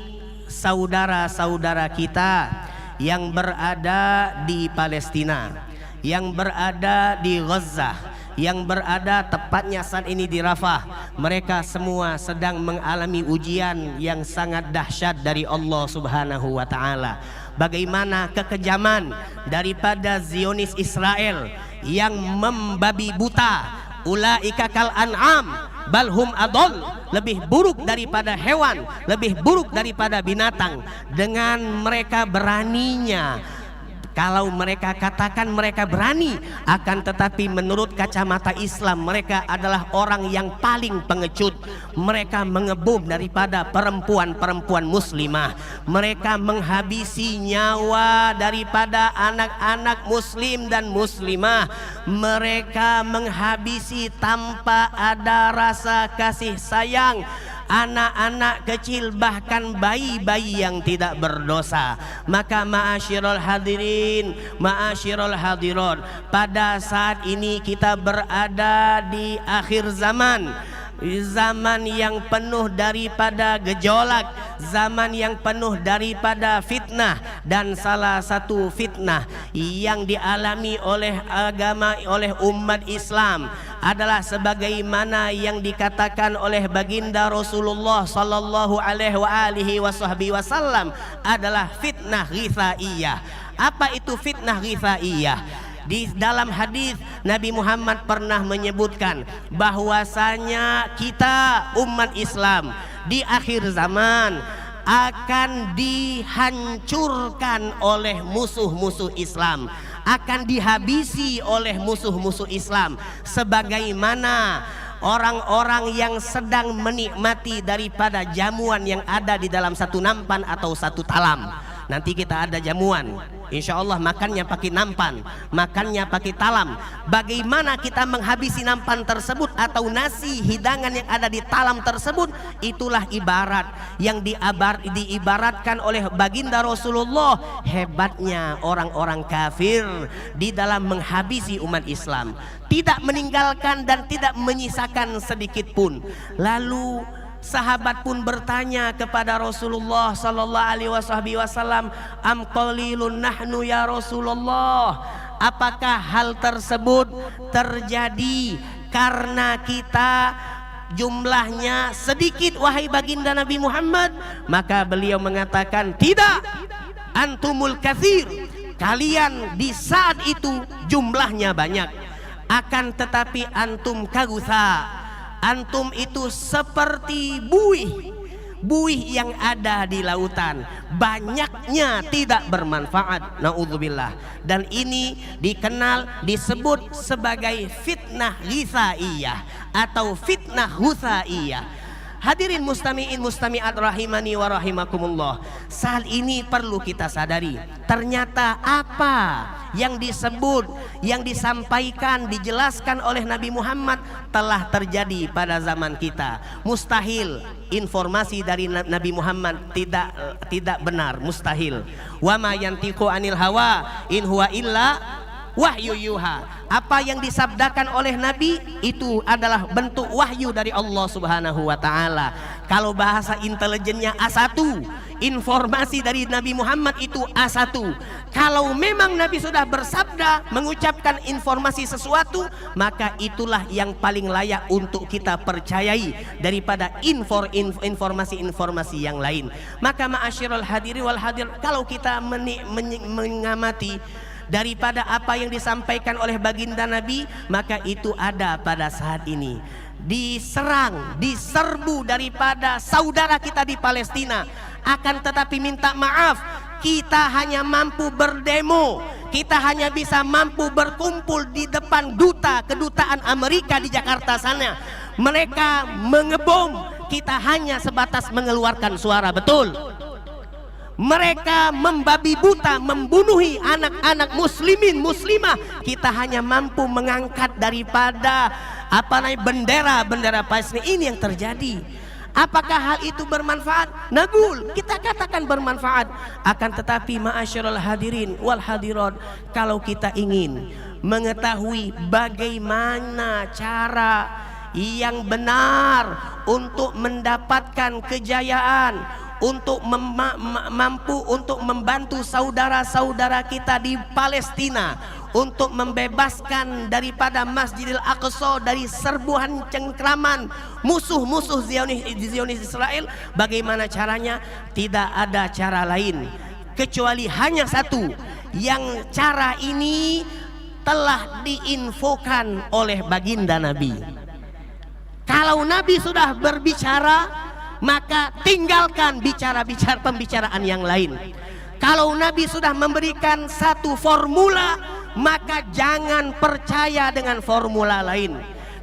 saudara-saudara kita yang berada di Palestina, yang berada di Gaza, yang berada tepatnya saat ini di Rafah, mereka semua sedang mengalami ujian yang sangat dahsyat dari Allah Subhanahu wa taala. Bagaimana kekejaman daripada Zionis Israel yang membabi buta, ulaika kal an'am balhum adol, lebih buruk daripada hewan, lebih buruk daripada binatang. Dengan mereka beraninya, kalau mereka katakan mereka berani, akan tetapi menurut kacamata Islam mereka adalah orang yang paling pengecut. Mereka mengebom daripada perempuan-perempuan muslimah. Mereka menghabisi nyawa daripada anak-anak muslim dan muslimah. Mereka menghabisi tanpa ada rasa kasih sayang. anak-anak kecil, bahkan bayi-bayi yang tidak berdosa. Maka ma'asyiral hadirin, ma'asyiral hadirat, pada saat ini kita berada di akhir zaman, zaman yang penuh daripada gejolak, zaman yang penuh daripada fitnah. Dan salah satu fitnah yang dialami oleh agama, oleh umat Islam adalah sebagaimana yang dikatakan oleh baginda Rasulullah sallallahu alaihi wasallam adalah fitnah ghisaiyah. Apa itu fitnah ghisaiyah? Di dalam hadis Nabi Muhammad pernah menyebutkan bahwasanya kita umat Islam di akhir zaman akan dihancurkan oleh musuh-musuh Islam, akan dihabisi oleh musuh-musuh Islam, sebagaimana orang-orang yang sedang menikmati daripada jamuan yang ada di dalam satu nampan atau satu talam. Nanti kita ada jamuan, insya Allah makannya pakai nampan, makannya pakai talam. Bagaimana kita menghabisi nampan tersebut atau nasi hidangan yang ada di talam tersebut? Itulah ibarat yang diibaratkan oleh baginda Rasulullah. Hebatnya orang-orang kafir di dalam menghabisi umat Islam, tidak meninggalkan dan tidak menyisakan sedikit pun. Lalu sahabat pun bertanya kepada Rasulullah sallallahu alaihi wasallam, am qalilun nahnu ya Rasulullah, apakah hal tersebut terjadi karena kita jumlahnya sedikit wahai baginda Nabi Muhammad? Maka beliau mengatakan, tidak, antumul katsir, kalian di saat itu jumlahnya banyak, akan tetapi antum kagutha, antum itu seperti buih yang ada di lautan, banyaknya tidak bermanfaat. Naudzubillah. Dan ini dikenal, disebut sebagai fitnah ghisaiyah atau fitnah ghusaiyah. Hadirin mustami'in mustami'at rahimani wa rahimakumullah, saat ini perlu kita sadari, ternyata apa yang disebut, yang disampaikan, dijelaskan oleh Nabi Muhammad telah terjadi pada zaman kita. Mustahil informasi dari Nabi Muhammad tidak benar, mustahil. Wa ma yantiqu anil hawa in huwa illa wahyu yuha. Apa yang disabdakan oleh Nabi itu adalah bentuk wahyu dari Allah Subhanahu wa taala. Kalau bahasa intelijennya A1, informasi dari Nabi Muhammad itu A1. Kalau memang Nabi sudah bersabda, mengucapkan informasi sesuatu, maka itulah yang paling layak untuk kita percayai daripada informasi-informasi yang lain. Maka ma'asyiral hadirin wal hadir, kalau kita mengamati daripada apa yang disampaikan oleh baginda Nabi, maka itu ada pada saat ini. Diserang, diserbu daripada saudara kita di Palestina, akan tetapi minta maaf, kita hanya mampu berdemo, kita hanya bisa mampu berkumpul di depan kedutaan Amerika di Jakarta sana. Mereka mengebom, kita hanya sebatas mengeluarkan suara, betul. Mereka membabi buta, membunuhi anak-anak muslimin muslimah, kita hanya mampu mengangkat daripada bendera Palestina. Ini yang terjadi. Apakah hal itu bermanfaat? Nagul, kita katakan bermanfaat. Akan tetapi ma'asyiral hadirin wal hadirat, kalau kita ingin mengetahui bagaimana cara yang benar untuk mendapatkan kejayaan, untuk mampu untuk membantu saudara-saudara kita di Palestina, untuk membebaskan daripada Masjidil Aqsa dari serbuan cengkraman musuh-musuh Zionis Israel. Bagaimana caranya? Tidak ada cara lain kecuali hanya satu, yang cara ini telah diinfokan oleh baginda Nabi. Kalau Nabi sudah berbicara, maka tinggalkan pembicaraan yang lain. Kalau Nabi sudah memberikan satu formula, maka jangan percaya dengan formula lain.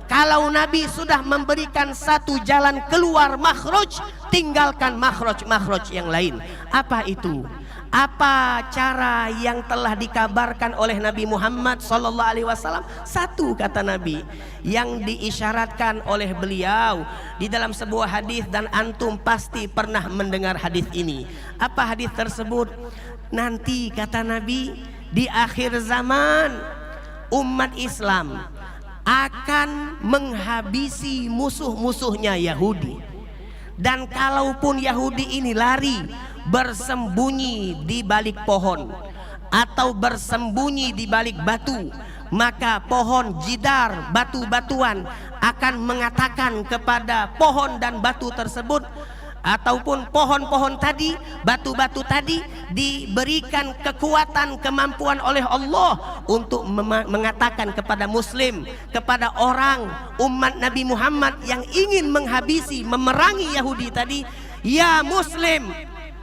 Kalau Nabi sudah memberikan satu jalan keluar makhraj, tinggalkan makhraj yang lain. Apa itu? Apa cara yang telah dikabarkan oleh Nabi Muhammad sallallahu alaihi wasallam? Satu kata Nabi yang diisyaratkan oleh beliau di dalam sebuah hadis, dan antum pasti pernah mendengar hadis ini. Apa hadis tersebut? Nanti kata Nabi, di akhir zaman umat Islam akan menghabisi musuh-musuhnya Yahudi. Dan kalaupun Yahudi ini lari bersembunyi di balik pohon atau bersembunyi di balik batu, maka pohon jidar, batu-batuan akan mengatakan kepada pohon dan batu tersebut, ataupun pohon-pohon tadi, batu-batu tadi diberikan kekuatan, kemampuan oleh Allah untuk mengatakan kepada muslim, kepada orang umat Nabi Muhammad yang ingin menghabisi, memerangi Yahudi tadi, ya muslim,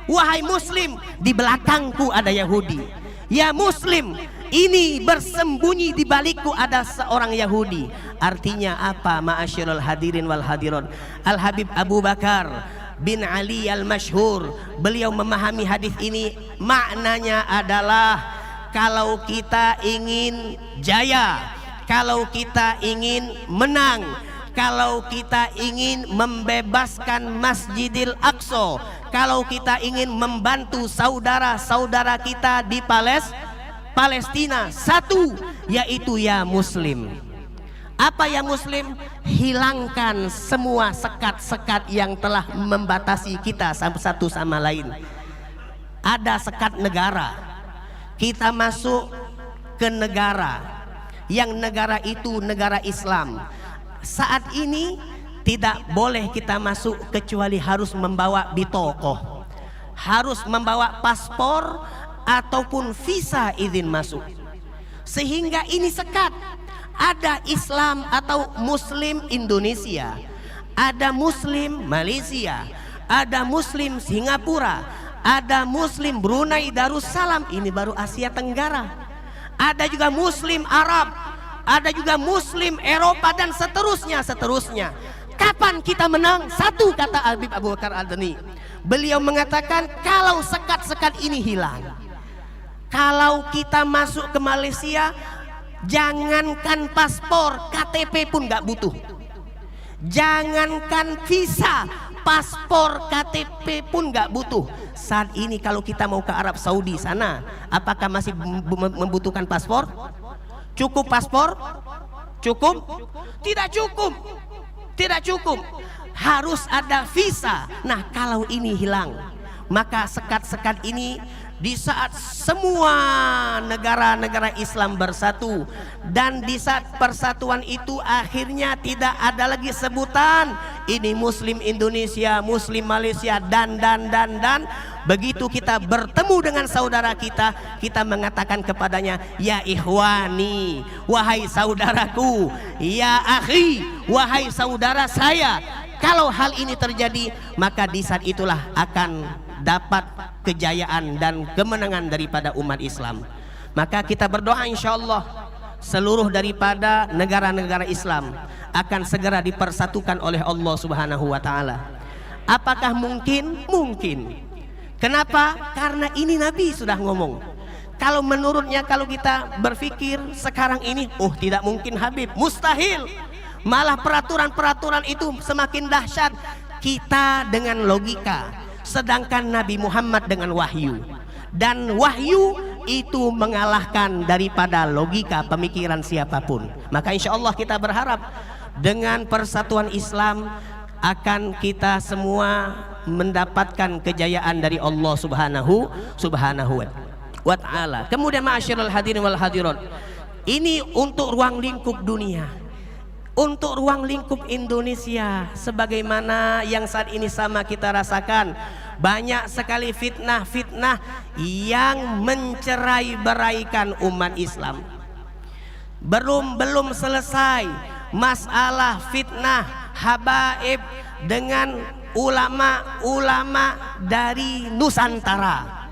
wahai muslim, di belakangku ada Yahudi. Ya muslim, ini bersembunyi di balikku ada seorang Yahudi. Artinya apa? Ma'asyiral hadirin wal hadirat, Al Habib Abu Bakar bin Ali al-Masyhur, beliau memahami hadis ini, maknanya adalah kalau kita ingin jaya, kalau kita ingin menang, kalau kita ingin membebaskan Masjidil Aqsa, kalau kita ingin membantu saudara-saudara kita di Palestina, satu, yaitu ya muslim. Apa ya muslim? Hilangkan semua sekat-sekat yang telah membatasi kita satu sama lain. Ada sekat negara. Kita masuk ke negara yang negara itu negara Islam. Saat ini tidak boleh kita masuk kecuali harus membawa bitokoh, harus membawa paspor ataupun visa izin masuk. Sehingga ini sekat. Ada Islam atau Muslim Indonesia, ada Muslim Malaysia, ada Muslim Singapura, ada Muslim Brunei Darussalam, ini baru Asia Tenggara. Ada juga Muslim Arab, ada juga Muslim Eropa, dan seterusnya. Kapan kita menang? Satu kata Habib Abu Bakar Al-Adani, beliau mengatakan kalau sekat-sekat ini hilang, kalau kita masuk ke Malaysia, jangankan paspor, KTP pun gak butuh. Jangankan visa, paspor, KTP pun gak butuh. Saat ini kalau kita mau ke Arab Saudi sana, apakah masih membutuhkan paspor? Cukup paspor? Cukup? Tidak cukup. Tidak cukup. Harus ada visa. Nah, kalau ini hilang, maka sekat-sekat ini di saat semua negara-negara Islam bersatu, dan di saat persatuan itu akhirnya tidak ada lagi sebutan ini Muslim Indonesia, Muslim Malaysia, dan begitu kita bertemu dengan saudara kita, kita mengatakan kepadanya, ya ikhwani, wahai saudaraku, ya akhi, wahai saudara saya. Kalau hal ini terjadi, maka di saat itulah akan dapat kejayaan dan kemenangan daripada umat Islam. Maka kita berdoa insyaallah seluruh daripada negara-negara Islam akan segera dipersatukan oleh Allah Subhanahu wa taala. Apakah mungkin? Mungkin. Kenapa? Karena ini Nabi sudah ngomong. Kalau menurutnya, kalau kita berpikir sekarang ini, oh tidak mungkin Habib, mustahil. Malah peraturan-peraturan itu semakin dahsyat. Kita dengan logika, sedangkan Nabi Muhammad dengan wahyu, dan wahyu itu mengalahkan daripada logika pemikiran siapapun. Maka insya Allah kita berharap dengan persatuan Islam akan kita semua mendapatkan kejayaan dari Allah Subhanahu wa ta'ala. Kemudian ma'asyiral hadirin wal hadirat, ini untuk ruang lingkup dunia, untuk ruang lingkup Indonesia, sebagaimana yang saat ini sama kita rasakan. Banyak sekali fitnah-fitnah yang mencerai-beraikan umat Islam. Belum selesai masalah fitnah habaib dengan ulama-ulama dari Nusantara.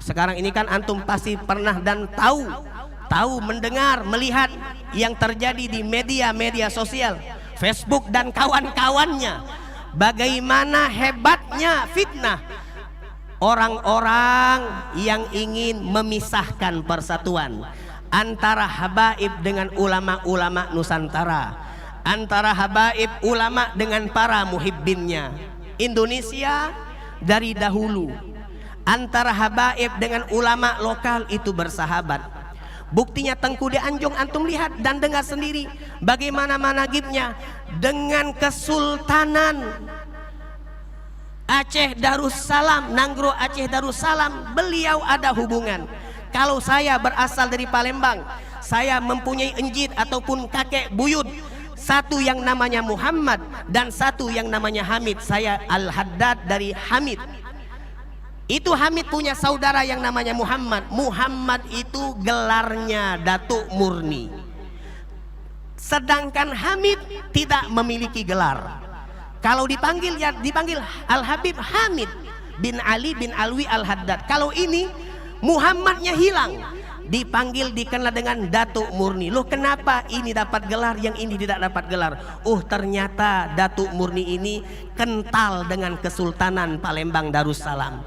Sekarang ini kan antum pasti pernah dan tahu, mendengar, melihat yang terjadi di media sosial, Facebook dan kawan-kawannya. Bagaimana hebatnya fitnah. orang-orang yang ingin memisahkan persatuan antara habaib dengan ulama-ulama Nusantara, antara habaib ulama dengan para muhibbinnya. Indonesia dari dahulu antara habaib dengan ulama lokal itu bersahabat. Buktinya Tengku Deanjung antum lihat dan dengar sendiri bagaimana managibnya dengan Kesultanan Aceh Darussalam, Nanggro Aceh Darussalam. Beliau ada hubungan. Kalau saya berasal dari Palembang, saya mempunyai enjit ataupun kakek buyut, satu yang namanya Muhammad dan satu yang namanya Hamid. Saya Al-Haddad dari Hamid. Itu Hamid punya saudara yang namanya Muhammad. Muhammad itu gelarnya Datuk Murni, sedangkan Hamid tidak memiliki gelar. Kalau dipanggil ya dipanggil Al-Habib Hamid bin Ali bin Alwi Al-Haddad. Kalau ini Muhammadnya hilang, dipanggil dikenal dengan Datuk Murni. Loh, kenapa ini dapat gelar yang ini tidak dapat gelar? Oh, ternyata Datuk Murni ini kental dengan Kesultanan Palembang Darussalam,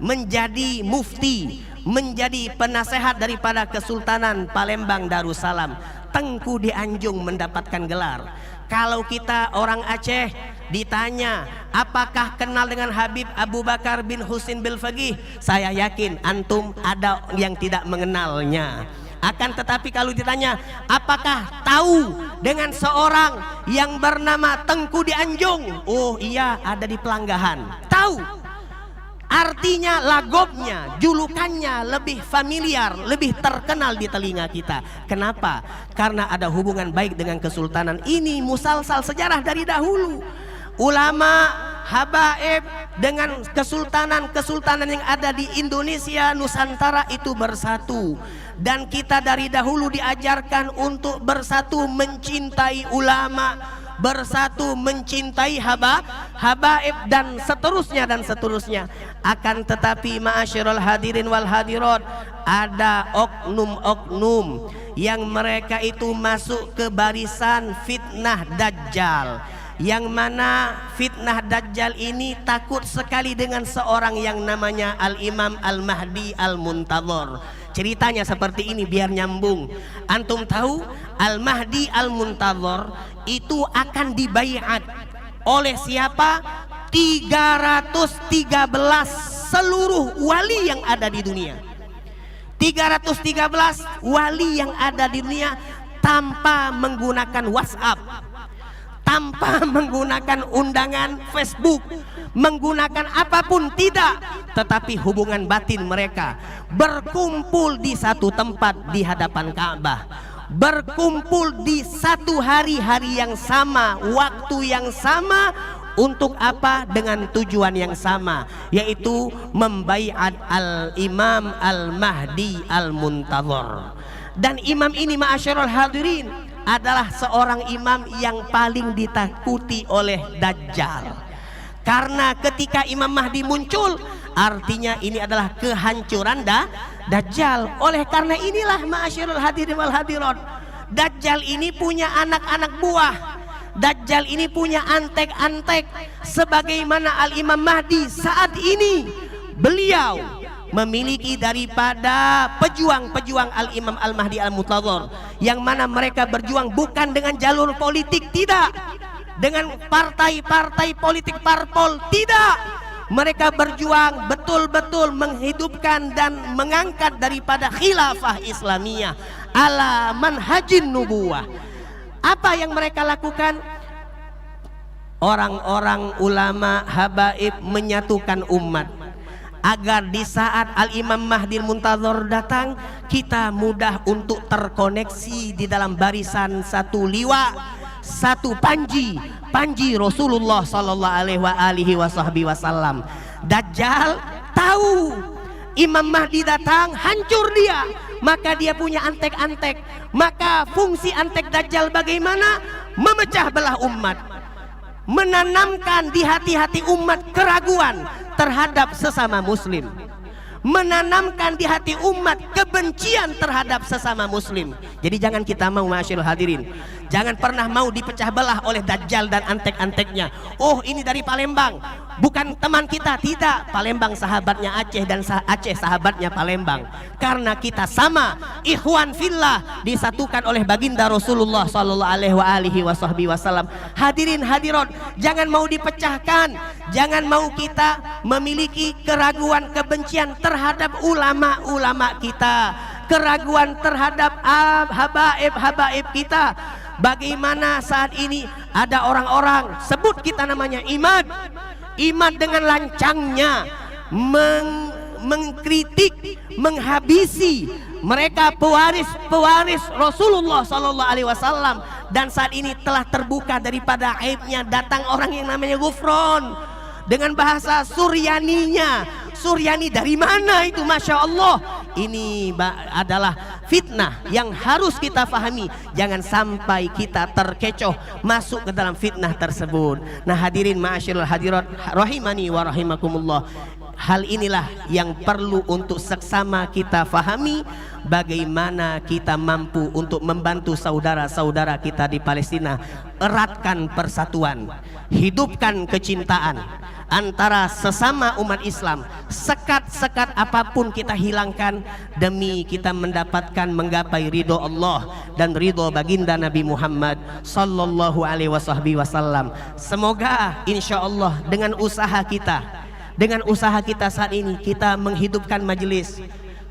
menjadi mufti, menjadi penasehat daripada Kesultanan Palembang Darussalam. Tengku Deanjung mendapatkan gelar. Kalau kita orang Aceh ditanya apakah kenal dengan Habib Abu Bakar bin Husin bil Faqih, saya yakin antum ada yang tidak mengenalnya. Akan tetapi kalau ditanya apakah tahu dengan seorang yang bernama Tengku Deanjung, oh iya, ada di Pelanggahan. Tahu. Artinya lagobnya, julukannya lebih familiar, lebih terkenal di telinga kita. Kenapa? Karena ada hubungan baik dengan Kesultanan. Ini musalsal sejarah dari dahulu. Ulama, habaib dengan kesultanan-kesultanan yang ada di Indonesia, Nusantara itu bersatu. Dan kita dari dahulu diajarkan untuk bersatu mencintai ulama, bersatu mencintai habaib dan seterusnya dan seterusnya. Akan tetapi ma'asyiral hadirin wal hadirat, ada oknum-oknum yang mereka itu masuk ke barisan fitnah Dajjal, yang mana fitnah Dajjal ini takut sekali dengan seorang yang namanya Al-Imam Al-Mahdi Al-Muntadhar. Ceritanya seperti ini biar nyambung. Antum tahu Al-Mahdi Al-Muntadhar itu akan dibaiat oleh siapa? 313 seluruh wali yang ada di dunia. 313 wali yang ada di dunia tanpa menggunakan WhatsApp, tanpa menggunakan undangan Facebook, menggunakan apapun, tidak. Tetapi hubungan batin mereka berkumpul di satu tempat di hadapan Ka'bah, berkumpul di satu hari yang sama, waktu yang sama. Untuk apa? Dengan tujuan yang sama, yaitu membaiat Al-Imam Al-Mahdi Al-Muntadhar. Dan imam ini ma'asyiral hadirin adalah seorang imam yang paling ditakuti oleh Dajjal. Karena ketika Imam Mahdi muncul, artinya ini adalah kehancuran Dajjal. Oleh karena inilah ma'asyiral hadirin wal hadirat, Dajjal ini punya anak-anak buah. Dajjal ini punya antek-antek. Sebagaimana Al-Imam Mahdi saat ini, beliau memiliki daripada pejuang-pejuang Al-Imam Al-Mahdi Al-Muntadhar, yang mana mereka berjuang bukan dengan jalur politik, tidak, dengan partai-partai politik parpol, tidak. Mereka berjuang betul-betul menghidupkan dan mengangkat daripada khilafah Islamiyah ala manhajin nubuwah. Apa yang mereka lakukan? Orang-orang ulama habaib menyatukan umat agar di saat Al-Imam Mahdi Muntadhar datang, kita mudah untuk terkoneksi di dalam barisan satu liwa, satu panji Rasulullah sallallahu alaihi wasallam. Dajjal tahu Imam Mahdi datang, hancur dia, maka dia punya antek-antek. Maka fungsi antek Dajjal bagaimana? Memecah belah umat, menanamkan di hati-hati umat keraguan terhadap sesama muslim, menanamkan di hati umat kebencian terhadap sesama muslim. Jadi jangan kita mau, ma'asyiral hadirin, jangan pernah mau dipecah belah oleh Dajjal dan antek-anteknya. Oh, ini dari Palembang, bukan teman kita, tidak. Palembang sahabatnya Aceh dan Aceh sahabatnya Palembang. Karena kita sama, ikhwan fillah, disatukan oleh baginda Rasulullah sallallahu alaihi wasallam. Hadirin hadirat, jangan mau dipecahkan, jangan mau kita memiliki keraguan kebencian terhadap ulama-ulama kita, keraguan terhadap habaib kita. Bagaimana saat ini ada orang-orang sebut kita namanya imam dengan lancangnya mengkritik, menghabisi mereka pewaris Rasulullah sallallahu alaihi wasallam, dan saat ini telah terbuka daripada aibnya. Datang orang yang namanya Gufron dengan bahasa Suryaninya. Suryani dari mana itu? Masya Allah, ini adalah fitnah yang harus kita fahami. Jangan sampai kita terkecoh masuk ke dalam fitnah tersebut. Nah hadirin ma'asyiral hadirat rahimani wa rahimakumullah, hal inilah yang perlu untuk seksama kita fahami. Bagaimana kita mampu untuk membantu saudara-saudara kita di Palestina. Eratkan persatuan, hidupkan kecintaan antara sesama umat Islam. Sekat-sekat apapun kita hilangkan demi kita mendapatkan menggapai ridho Allah dan ridho baginda Nabi Muhammad sallallahu alaihi wasallam. Semoga insya Allah dengan usaha kita saat ini, kita menghidupkan majelis,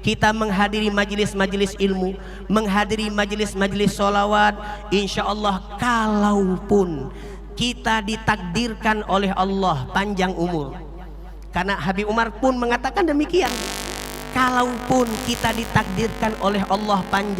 kita menghadiri majelis-majelis ilmu, menghadiri majelis-majelis sholawat. Insya Allah kalaupun kita ditakdirkan oleh Allah panjang umur, karena Habib Umar pun mengatakan demikian, kalaupun kita ditakdirkan oleh Allah panjang